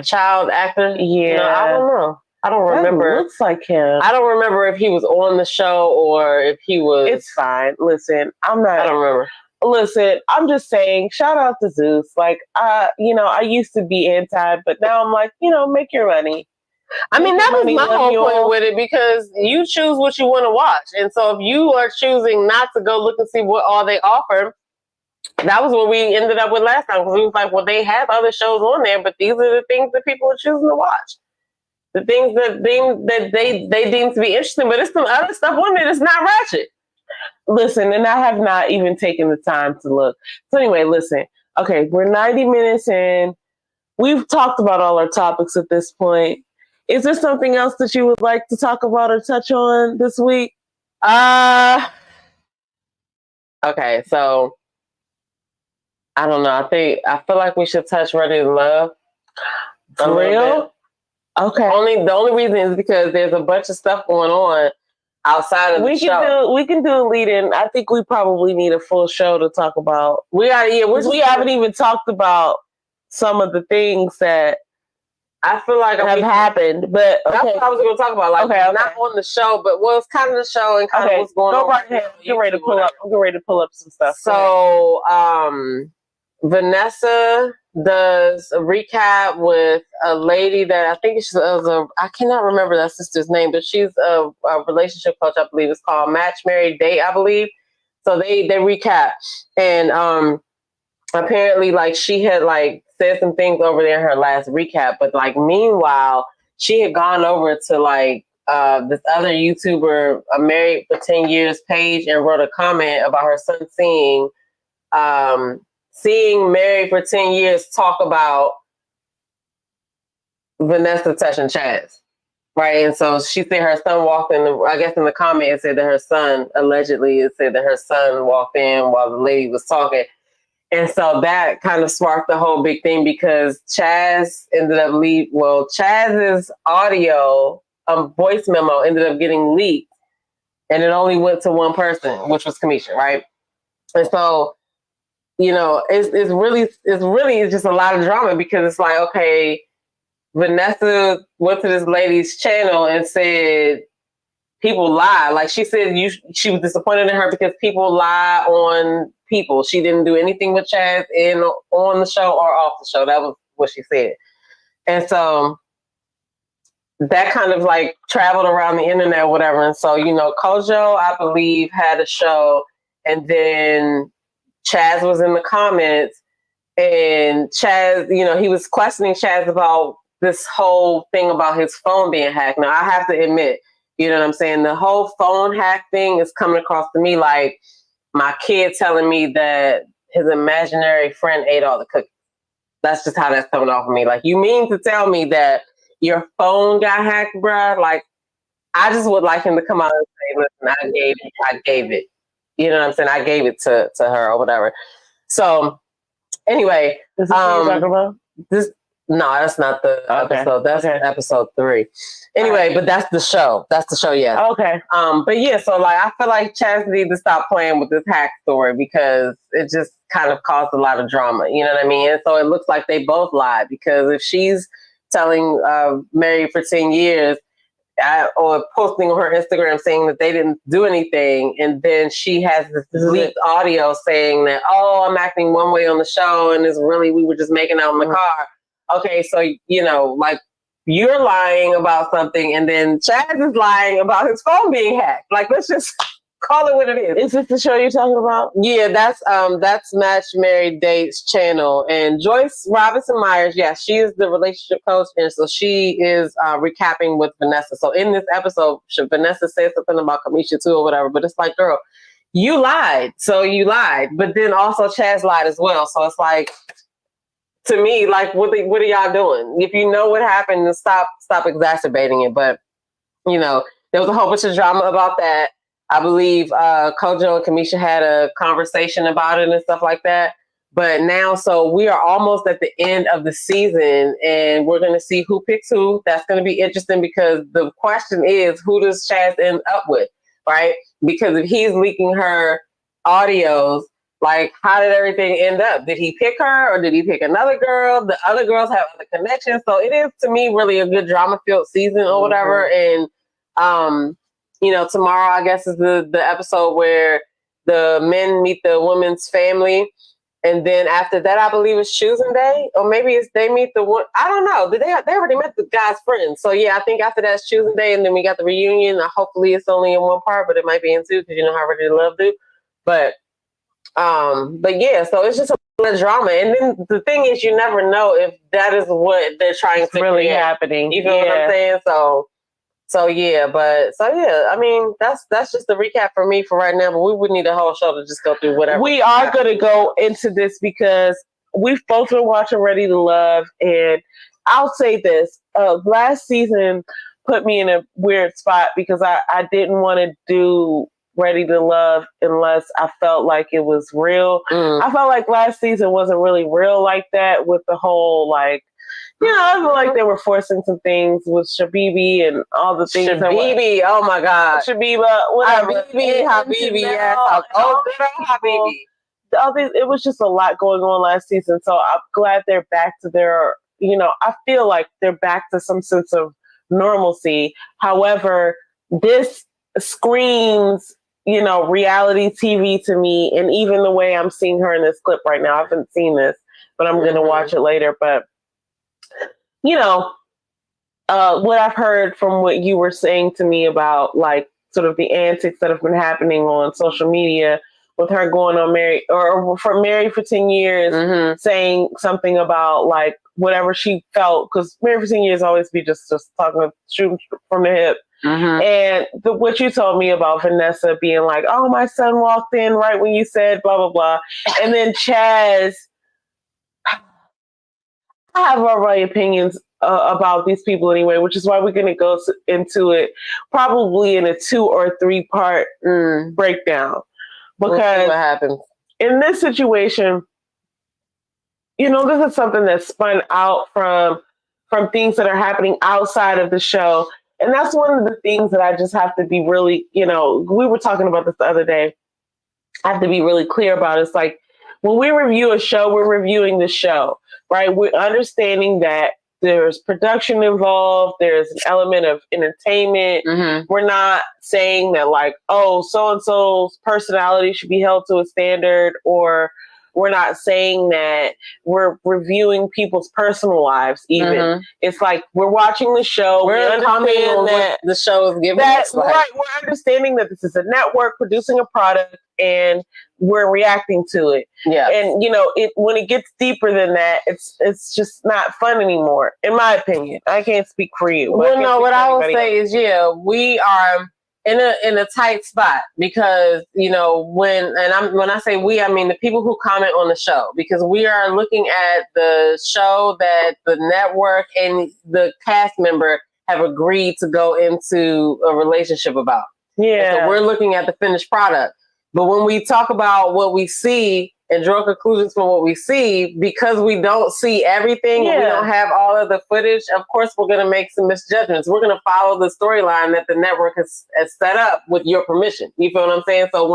Child actor? Yeah. No, I don't know. I don't remember. That looks like him. I don't remember if he was on the show or if he was. It's fine. Listen, I don't remember. Listen, I'm just saying, shout out to Zeus. Like, I used to be anti, but now I'm like, make your money. I mean, that was my whole point with it, because you choose what you want to watch. And so if you are choosing not to go look and see what all they offer, that was what we ended up with last time, because we was like, well, they have other shows on there, but these are the things that people are choosing to watch. The things that they deem to be interesting, but it's some other stuff on there that's not ratchet. Listen, and I have not even taken the time to look. So anyway, listen. Okay, we're 90 minutes in. We've talked about all our topics at this point. Is there something else that you would like to talk about or touch on this week? Okay, so I don't know. I feel like we should touch Ready to Love. For real? Okay. The only reason is because there's a bunch of stuff going on outside of the show. We can do a lead-in. I think we probably need a full show to talk about. We haven't even talked about some of the things that I feel like have happened. But that's what I was going to talk about. Like, not on the show, but it's kind of the show and kind of what's going on. Right here. I'm ready to pull up some stuff. So, Vanessa does a recap with a lady that I think I cannot remember that sister's name, but she's a relationship coach, I believe. It's called Match, Married, Date, I believe. So they recap. And apparently, like, she had, like, said some things over there in her last recap, but, like, meanwhile, she had gone over to like this other YouTuber, Married for 10 Years page, and wrote a comment about her son seeing Married for 10 Years talk about Vanessa touching Chaz. Right. And so she said her son walked in, I guess in the comment it said that her son, allegedly, it said that her son walked in while the lady was talking. And so that kind of sparked the whole big thing because Chaz ended up Chaz's audio, voice memo ended up getting leaked, and it only went to one person, which was Kamisha, right? And so, you know, it's really just a lot of drama because it's like, okay, Vanessa went to this lady's channel and said people lie. Like she said, she was disappointed in her because people lie on people. She didn't do anything with Chaz on the show or off the show. That was what she said. And so that kind of like traveled around the internet or whatever. And so, you know, Kojo, I believe, had a show, and then Chaz was in the comments, and Chaz, you know, he was questioning Chaz about this whole thing about his phone being hacked. Now, I have to admit, you know what I'm saying? The whole phone hack thing is coming across to me like my kid telling me that his imaginary friend ate all the cookies. That's just how that's coming off of me. Like, you mean to tell me that your phone got hacked, bruh? Like, I just would like him to come out and say, listen, I gave it. You know what I'm saying? I gave it to her or whatever. So anyway, is this what you're talking about? No, that's not the episode. That's episode 3. Anyway, but that's the show. That's the show, yeah. Okay. But yeah, so like I feel like Chaz needs to stop playing with this hack story because it just kind of caused a lot of drama. You know what I mean? And so it looks like they both lied because if she's telling Married for 10 Years or posting on her Instagram saying that they didn't do anything, and then she has this leaked audio saying that, oh, I'm acting one way on the show and it's really we were just making out in the car. Okay, so, you know, like you're lying about something and then Chaz is lying about his phone being hacked. Like, let's just call it what it is. Is this the show you're talking about? Yeah, that's Match Married Dates channel. And Joyce Robinson Myers, yeah, she is the relationship coach. And so she is recapping with Vanessa. So in this episode, Vanessa said something about Kamisha too or whatever. But it's like, girl, you lied. So you lied. But then also Chaz lied as well. So it's like, to me, like, what are y'all doing? If you know what happened, then stop exacerbating it. But, you know, there was a whole bunch of drama about that. I believe Kojo and Kamisha had a conversation about it and stuff like that. But now, so we are almost at the end of the season, and we're going to see who picks who. That's going to be interesting because the question is, who does Chaz end up with, right? Because if he's leaking her audios, like, how did everything end up? Did he pick her or did he pick another girl? The other girls have other connections. So it is, to me, really a good drama-filled season or whatever. And, you know, tomorrow, I guess, is the episode where the men meet the woman's family. And then after that, I believe it's choosing day. Or maybe it's they meet the one. I don't know. They already met the guy's friends. So, yeah, I think after that's choosing day. And then we got the reunion. Hopefully it's only in one part, but it might be in 2 because you know how Ready to Love do. But yeah, so it's just a lot of drama. And then the thing is, you never know if that is what they're trying to really create. happening. You know what I'm saying? So yeah, I mean, that's just the recap for me for right now, but we would need a whole show to just go through whatever. We are going to go into this because we've both been watching Ready to Love, and I'll say this, last season put me in a weird spot because I didn't want to do Ready to Love unless I felt like it was real. I felt like last season wasn't really real like that with the whole, like, you know, I feel like they were forcing some things with Shabibi and all the things. Shabibi, oh my God. Shabiba, whatever. Habibi, yes. Oh, good old Habibi. It was just a lot going on last season. So I'm glad they're back to their, you know, I feel like they're back to some sense of normalcy. However, this screams, you know, reality TV to me. And even the way I'm seeing her in this clip right now, I haven't seen this, but I'm going to watch it later. But, you know, what I've heard from what you were saying to me about, like, sort of the antics that have been happening on social media with her going on married or for married for 10 years, saying something about like whatever she felt, because married for 10 years always be just talking, shooting from the hip. And what you told me about Vanessa being like, oh, my son walked in right when you said blah, blah, blah. And then Chaz, I have all my opinions about these people anyway, which is why we're going to go into it probably in a 2 or 3 part breakdown. Because we'll see what happens in this situation, you know, this is something that's spun out from things that are happening outside of the show. And that's one of the things that I just have to be really, you know, we were talking about this the other day. I have to be really clear about it. It's like when we review a show, we're reviewing the show, right? We're understanding that there's production involved. There's an element of entertainment. We're not saying that like, oh, so-and-so's personality should be held to a standard, or we're not saying that we're reviewing people's personal lives even. It's like we're watching the show. We're understanding that the show is giving us. Like, right, we're understanding that this is a network producing a product and we're reacting to it. Yeah. And, you know, when it gets deeper than that, it's just not fun anymore, in my opinion. I can't speak for you. Well, no, what I would say is, we are in a tight spot because, you know, when I say we, I mean the people who comment on the show, because we are looking at the show that the network and the cast member have agreed to go into a relationship about. Yeah. And so we're looking at the finished product. But when we talk about what we see and draw conclusions from what we see, because we don't see everything and we don't have all of the footage, of course we're going to make some misjudgments. We're going to follow the storyline that the network has set up with your permission. You feel what I'm saying? So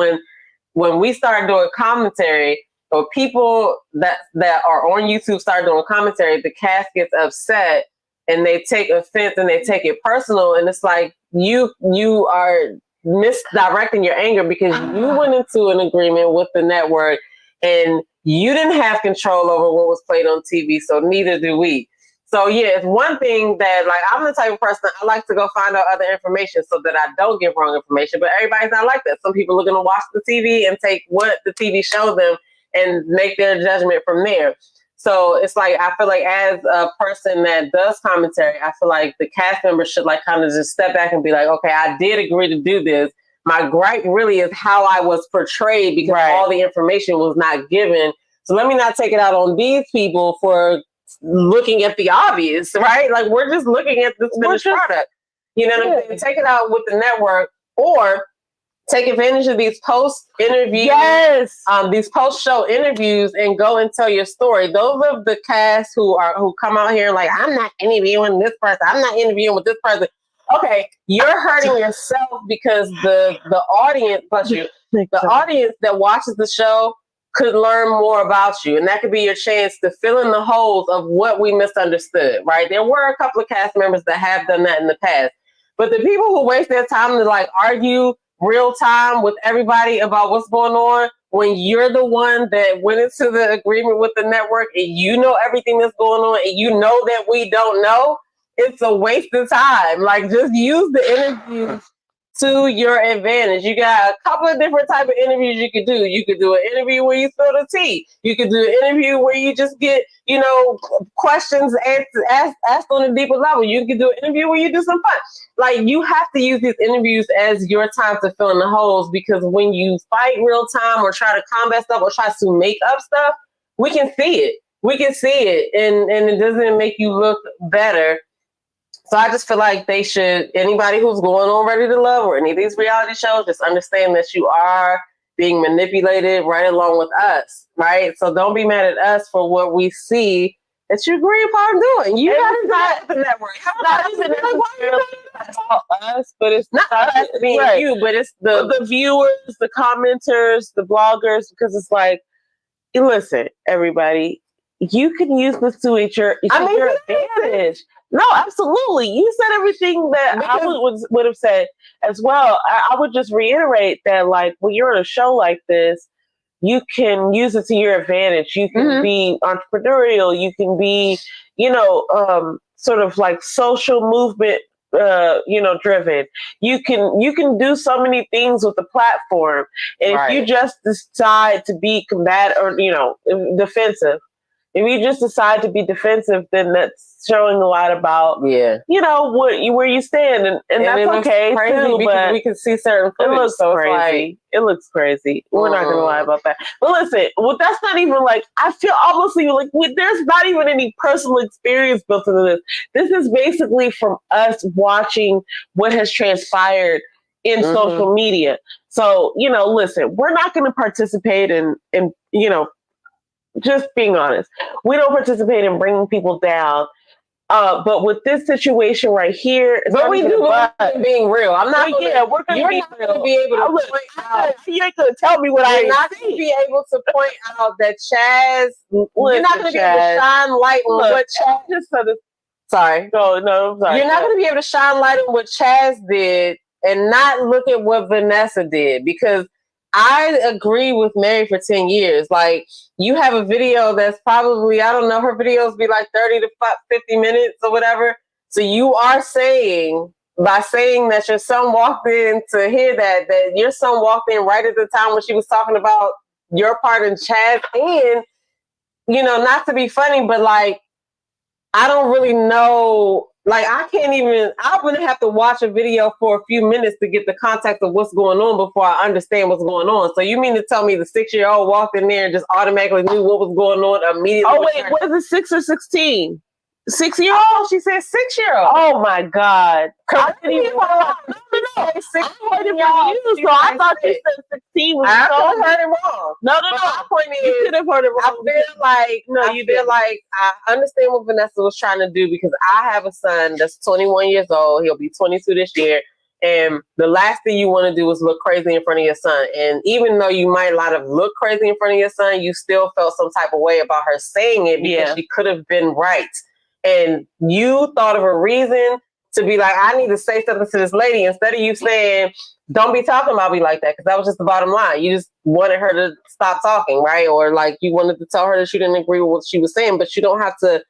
when we start doing commentary, or people that are on YouTube start doing commentary, the cast gets upset and they take offense and they take it personal. And it's like you are misdirecting your anger because you went into an agreement with the network and you didn't have control over what was played on TV, so neither do we. So yeah, it's one thing that, like, I'm the type of person, I like to go find out other information so that I don't give wrong information, but everybody's not like that. Some people are going to watch the TV and take what the TV shows them and make their judgment from there. So it's like, I feel like as a person that does commentary, I feel like the cast members should like kind of just step back and be like, okay, I did agree to do this. My gripe really is how I was portrayed because all the information was not given. So let me not take it out on these people for looking at the obvious, right? Like, we're just looking at this finished product. You know what I'm saying? Take it out with the network, or take advantage of these post-interviews, these post-show interviews, and go and tell your story. Those of the cast who come out here like, I'm not interviewing this person, I'm not interviewing with this person. Okay, you're hurting yourself because the audience, the audience that watches the show could learn more about you, and that could be your chance to fill in the holes of what we misunderstood. Right? There were a couple of cast members that have done that in the past, but the people who waste their time to like argue real time with everybody about what's going on, when you're the one that went into the agreement with the network and you know everything that's going on and you know that we don't know, it's a waste of time. Like, just use the interviews to your advantage. You got a couple of different type of interviews you could do. You could do an interview where you spill the tea. You could do an interview where you just get, you know, questions asked on a deeper level. You could do an interview where you do some fun. Like, you have to use these interviews as your time to fill in the holes, because when you fight real time or try to combat stuff or try to make up stuff, we can see it. We can see it, and it doesn't make you look better. So I just feel like they should, anybody who's going on Ready to Love or any of these reality shows, just understand that you are being manipulated right along with us, right? So don't be mad at us for what we see that you agree upon doing. You have not the network. It's not even about us, but it's not us being you, but it's the viewers, the commenters, the bloggers, because it's like, listen, everybody, you can use this to your advantage. No, absolutely. You said everything that I would have said as well. I would just reiterate that, like, when you're on a show like this, you can use it to your advantage. You can be entrepreneurial. You can be, you know, sort of like social movement driven. You can do so many things with the platform, and if you just decide to be combative or defensive, if you just decide to be defensive, then that's showing a lot about where you stand, and that's okay too. But we can see certain footage, it looks crazy. It looks crazy. We're not gonna lie about that. But listen, that's not even like, I feel almost like there's not even any personal experience built into this. This is basically from us watching what has transpired in social media. So listen, we're not going to participate in just being honest. We don't participate in bringing people down. But with this situation right here, but we do being real. I'm not. We're going to be real. Be able to point out. You ain't going to tell me what I. You're not going to be able to point out that Chaz. You're not going to be able to shine light on what Chaz just said. Sorry. No. I'm sorry. You're not going to be able to shine light on what Chaz did and not look at what Vanessa did, because I agree with Mary for 10 years. Like, you have a video that's probably, I don't know, her videos be like 30 to 50 minutes or whatever. So you are saying, by saying that your son walked in to hear that your son walked in right at the time when she was talking about your part in Chaz, and, not to be funny, but like, I don't really know. Like, I'm going to have to watch a video for a few minutes to get the context of what's going on before I understand what's going on. So you mean to tell me the 6-year-old walked in there and just automatically knew what was going on immediately? Oh, wait, what is it, 6 or 16? 6-year-old? Oh, she said 6-year-old. Oh, my God. I didn't even know. No. I heard it from you, so I thought you said 16 was I heard it wrong. No. My point is, you could have heard it wrong. I understand what Vanessa was trying to do, because I have a son that's 21 years old. He'll be 22 this year. And the last thing you want to do is look crazy in front of your son. And even though you might not have looked crazy in front of your son, you still felt some type of way about her saying it, because she could have been right. And you thought of a reason to be like, I need to say something to this lady, instead of you saying, don't be talking about me like that, because that was just the bottom line. You just wanted her to stop talking, right? Or like, you wanted to tell her that you didn't agree with what she was saying, but you don't have to.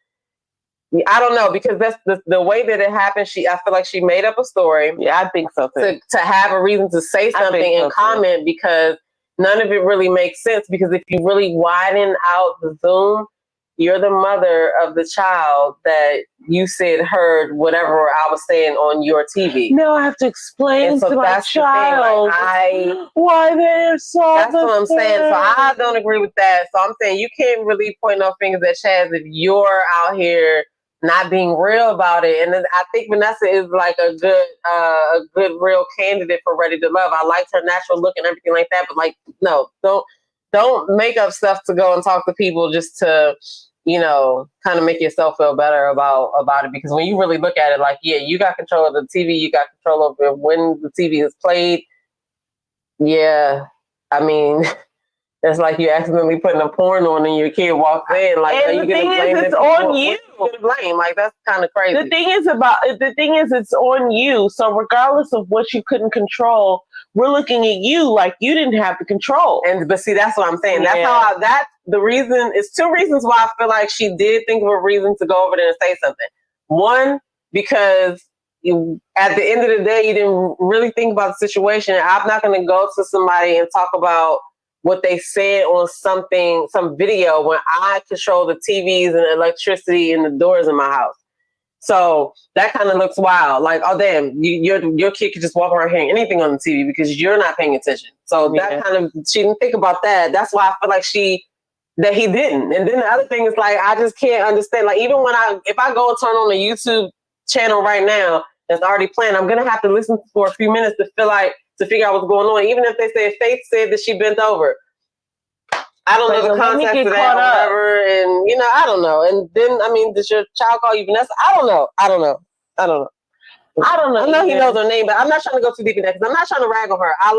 I don't know, because that's the way that it happened. I feel like she made up a story. Yeah, I think so too. To have a reason to say something and comment, because none of it really makes sense. Because if you really widen out the Zoom, you're the mother of the child that you said heard whatever I was saying on your TV. Now I have to explain to my child why they're so. That's what I'm saying. So I don't agree with that. So I'm saying you can't really point no fingers at Chaz if you're out here not being real about it. And I think Vanessa is like a good real candidate for Ready to Love. I liked her natural look and everything like that. But like, no, don't make up stuff to go and talk to people just to, kind of make yourself feel better about it. Because when you really look at it, like, yeah, you got control of the TV, you got control over when the TV is played. Yeah, I mean, it's like you accidentally putting a porn on and your kid walks in. Like, and the thing is, it's on you. Blame, like, that's kind of crazy. The thing is, it's on you. So regardless of what you couldn't control, we're looking at you like you didn't have the control. But see, that's what I'm saying. That's the reason. It's two reasons why I feel like she did think of a reason to go over there and say something. One, because at the end of the day, you didn't really think about the situation. I'm not going to go to somebody and talk about what they said on some video when I control the TVs and electricity and the doors in my house. So that kind of looks wild. Like, oh damn, your kid could just walk around hearing anything on the TV because you're not paying attention. So that kind of, she didn't think about that. That's why I feel like that he didn't. And then the other thing is, like, I just can't understand. Like, even if I go and turn on a YouTube channel right now that's already playing, I'm gonna have to listen for a few minutes to figure out what's going on. Even if they say Faith said that she bent over, I don't know the context of that or whatever, and I don't know. And then, I mean, does your child call you Vanessa? I don't know. I know he knows her name, but I'm not trying to go too deep in that because I'm not trying to rag on her. I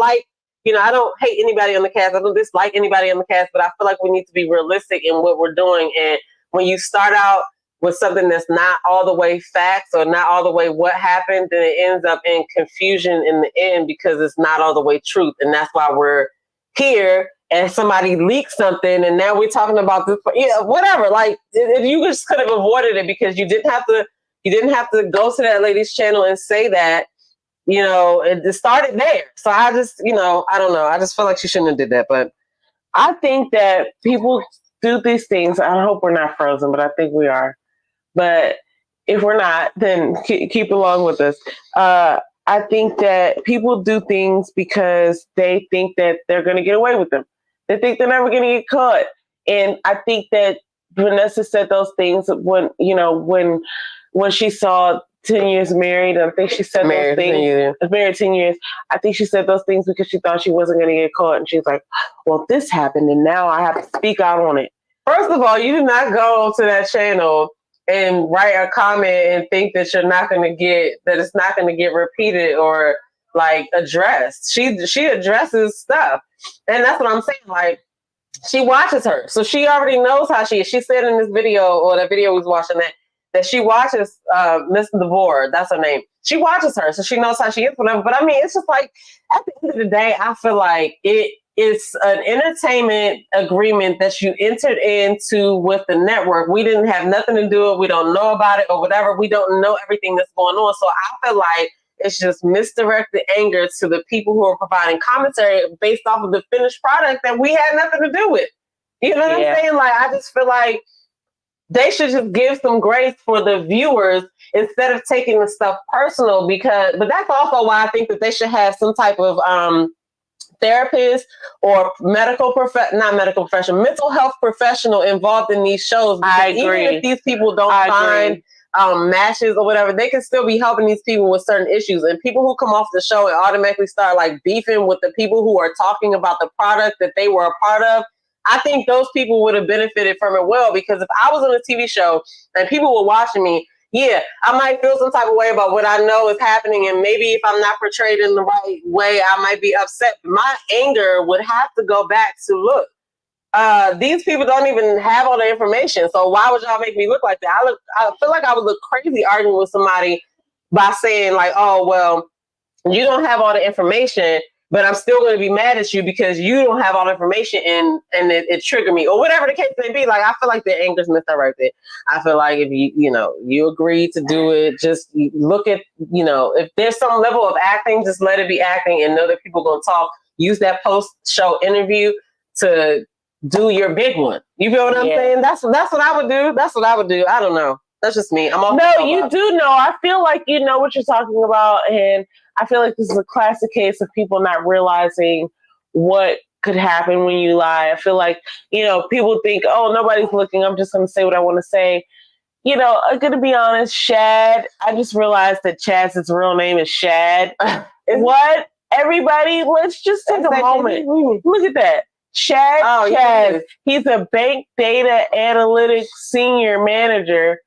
don't hate anybody on the cast. I don't dislike anybody on the cast, but I feel like we need to be realistic in what we're doing. And when you start out with something that's not all the way facts or not all the way what happened, then it ends up in confusion in the end because it's not all the way truth. And that's why we're here. And somebody leaked something, and now we're talking about this. Yeah, whatever. Like, if you just could have avoided it because you didn't have to You didn't have to go to that lady's channel and say that. It started there. So I just, I don't know. I just feel like she shouldn't have did that. But I think that people do these things. I hope we're not frozen, but I think we are. But if we're not, then keep along with us. I think that people do things because they think that they're going to get away with them. They think they're never going to get caught. And I think that Vanessa said those things when she saw 10 years married. I think she said those things. Married 10 years. I think she said those things because she thought she wasn't going to get caught. And she's like, well, this happened and now I have to speak out on it. First of all, you did not go to that channel and write a comment and think that you're not going to that it's not going to get repeated or like addressed. She addresses stuff. And that's what I'm saying. Like, she watches her. So she already knows how she is. She said in this video, or that video we was watching, that she watches Miss DeVore. That's her name. She watches her. So she knows how she is, whatever. But I mean, it's just like, at the end of the day, I feel like it's an entertainment agreement that you entered into with the network. We didn't have nothing to do with it. We don't know about it or whatever. We don't know everything that's going on. So I feel like it's just misdirected anger to the people who are providing commentary based off of the finished product that we had nothing to do with. You know what I'm saying? Like, I just feel like they should just give some grace for the viewers instead of taking the stuff personal. But that's also why I think that they should have some type of therapist or mental health professional involved in these shows. I agree. Even if these people don't find matches or whatever, they can still be helping these people with certain issues. And people who come off the show and automatically start like beefing with the people who are talking about the product that they were a part of, I think those people would have benefited from it well, because if I was on a TV show and people were watching me, yeah, I might feel some type of way about what I know is happening, and maybe if I'm not portrayed in the right way, I might be upset. My anger would have to go back to, look, these people don't even have all the information, so why would y'all make me look like that? I feel like I would look crazy arguing with somebody by saying like, oh, well, you don't have all the information, but I'm still going to be mad at you because you don't have all the information and it triggered me, or whatever the case may be. Like, I feel like the anger's misdirected. I feel like if you agree to do it, just look at, if there's some level of acting, just let it be acting and know that people are going to talk. Use that post-show interview to do your big one. You feel what I'm saying? That's what I would do. That's what I would do. I don't know. That's just me. You do know. I feel like you know what you're talking about, and I feel like this is a classic case of people not realizing what could happen when you lie. I feel like, people think, oh, nobody's looking, I'm just going to say what I want to say. I'm going to be honest, Shad, I just realized that Chaz's real name is Shad. What? Everybody, let's just take a moment. Look at that. Shad Chaz. He's a bank data analytics senior manager.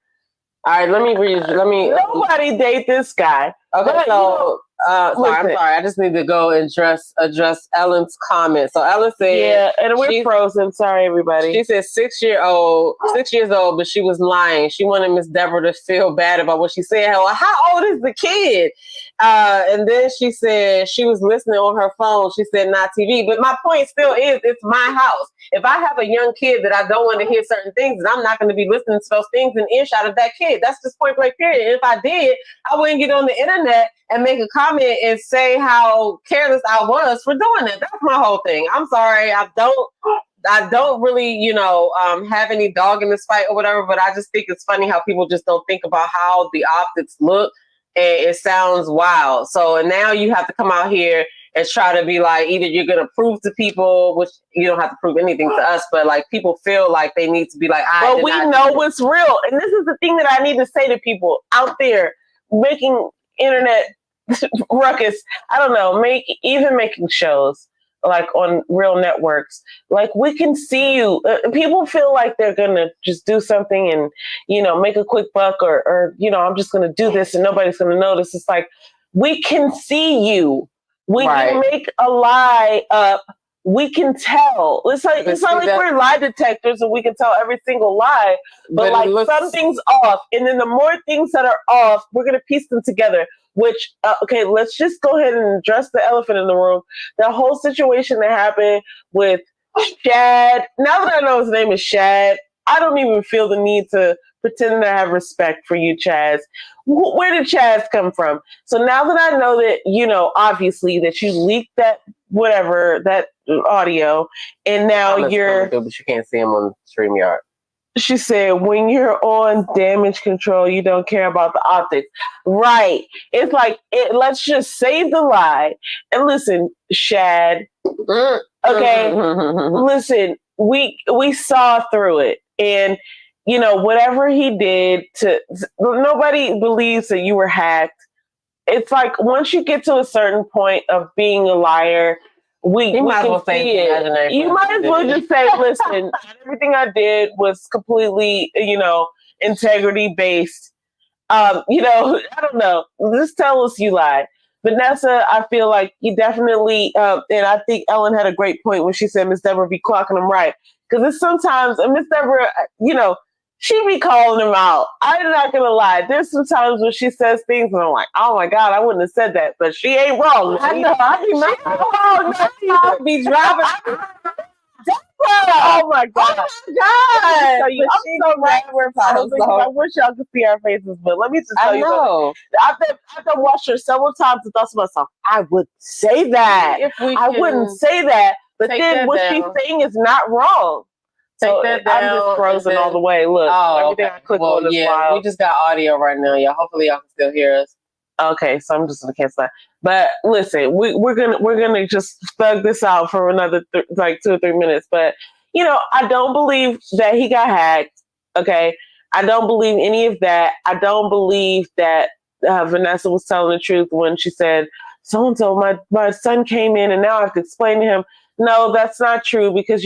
All right, Nobody date this guy. Okay, but, so I'm sorry. I just need to go and address Ellen's comment. So Ellen said, "Yeah, and we're frozen. Sorry, everybody." She said 6 years old, but she was lying. She wanted Miss Deborah to feel bad about what she said. How old is the kid? And then she said she was listening on her phone. She said not TV. But my point still is, it's my house. If I have a young kid that I don't want to hear certain things, then I'm not going to be listening to those things in earshot of that kid. That's just point blank period. And if I did, I wouldn't get on the internet and make a comment and say how careless I was for doing it. That's my whole thing. I'm sorry. I don't really, have any dog in this fight or whatever, but I just think it's funny how people just don't think about how the optics look, and it sounds wild. So now you have to come out here and try to be like, either you're going to prove to people, which you don't have to prove anything to us, but like people feel like they need to be like, but we know what's real. And this is the thing that I need to say to people out there making internet ruckus. I don't know, making shows like on real networks. Like, we can see you. People feel like they're going to just do something and, make a quick buck or I'm just going to do this and nobody's going to notice. It's like, we can see you. We can make a lie up. We can tell. It's not like we're lie detectors and we can tell every single lie. But like something's off. And then the more things that are off, we're going to piece them together. Which, let's just go ahead and address the elephant in the room. The whole situation that happened with Shad. Now that I know his name is Shad, I don't even feel the need to pretend to have respect for you, Chaz. Where did Chaz come from? So now that I know that, obviously that you leaked that audio, and now you're... But you can't see him on StreamYard. She said, when you're on damage control, you don't care about the optics. Right. It's like, let's just save the lie. And listen, Shad, okay, listen, we saw through it. And, whatever he did nobody believes that you were hacked. It's like, once you get to a certain point of being a liar, we might as well can see it. You might as well just say, listen, everything I did was completely, integrity based. I don't know. Just tell us you lied. Vanessa, I feel like you definitely, and I think Ellen had a great point when she said Miss Deborah be clocking them right. Because it's sometimes, and Miss Deborah, she be calling them out. I'm not going to lie. There's some times when she says things and I'm like, oh my God, I wouldn't have said that. But she ain't wrong. I know. I be dropping. Oh my God. Oh my God. I'm so mad we're I wish y'all could see our faces, but let me just tell you something. I've watched her several times and thought to myself, I would say that. I wouldn't say that. But then what she's saying is not wrong. So I'm just frozen all the way. Look, everything I click on is wild. We just got audio right now, y'all. Hopefully y'all can still hear us. Okay, so I'm just gonna cancel that. But listen, we're gonna just thug this out for another 2 or 3 minutes. But I don't believe that he got hacked. Okay, I don't believe any of that. I don't believe that Vanessa was telling the truth when she said, so and so, my son came in and now I have to explain to him. No, that's not true, because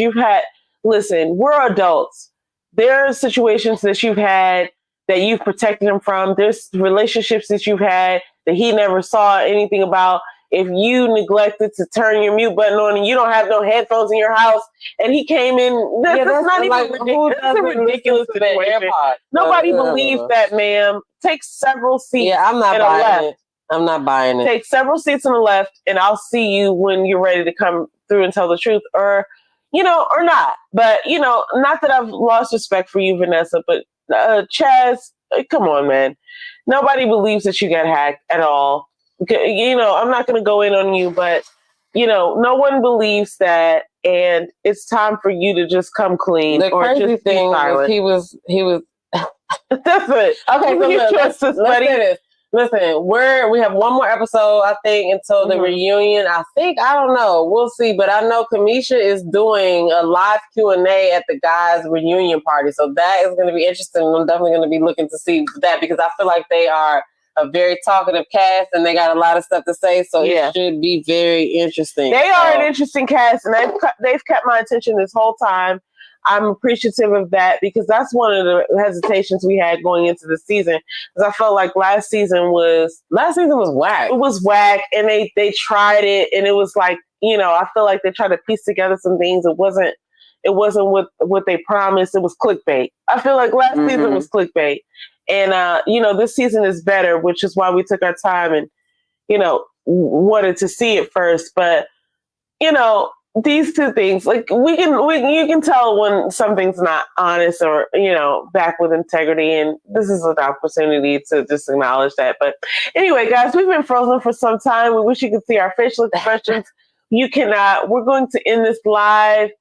listen, we're adults. There are situations that you've had that you've protected him from. There's relationships that you've had that he never saw anything about. If you neglected to turn your mute button on and you don't have no headphones in your house and he came in, that's not even ridiculous. That's a ridiculous situation. Nobody believes that, ma'am. Take several seats. Yeah, I'm not buying it. I'm not buying it. Take several seats on the left and I'll see you when you're ready to come through and tell the truth, or not. But, not that I've lost respect for you, Vanessa, but Chaz, come on, man. Nobody believes that you got hacked at all. I'm not going to go in on you, but, no one believes that. And it's time for you to just come clean. The crazy thing is he was. That's it. Okay, let's say this. Listen, we have one more episode, I think, until the reunion. I don't know. We'll see. But I know Kamisha is doing a live Q&A at the guys' reunion party. So that is going to be interesting. I'm definitely going to be looking to see that, because I feel like they are a very talkative cast and they got a lot of stuff to say. So it should be very interesting. They are an interesting cast, and they've kept my attention this whole time. I'm appreciative of that, because that's one of the hesitations we had going into the season. Because I felt like last season was whack. It was whack, and they tried it, and it was like, I feel like they tried to piece together some things. It wasn't what they promised. It was clickbait. I feel like last season was clickbait, and this season is better, which is why we took our time and wanted to see it first. But these two things, like you can tell when something's not honest or, back with integrity. And this is an opportunity to just acknowledge that. But anyway, guys, we've been frozen for some time. We wish you could see our facial expressions. You cannot. We're going to end this live.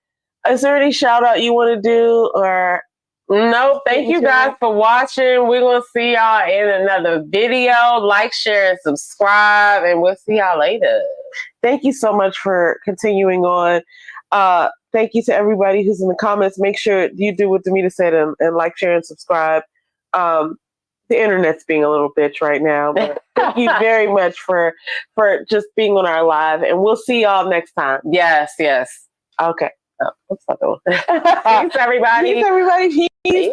Is there any shout out you want to do, or? No, thank you guys for watching. We're going to see y'all in another video. Like, share, and subscribe, and we'll see y'all later. Thank you so much for continuing on. Thank you to everybody who's in the comments. Make sure you do what Demita said and like, share, and subscribe. The internet's being a little bitch right now, but thank you very much for just being on our live, and we'll see y'all next time. Yes. Okay. Peace, everybody. Peace, everybody. Peace.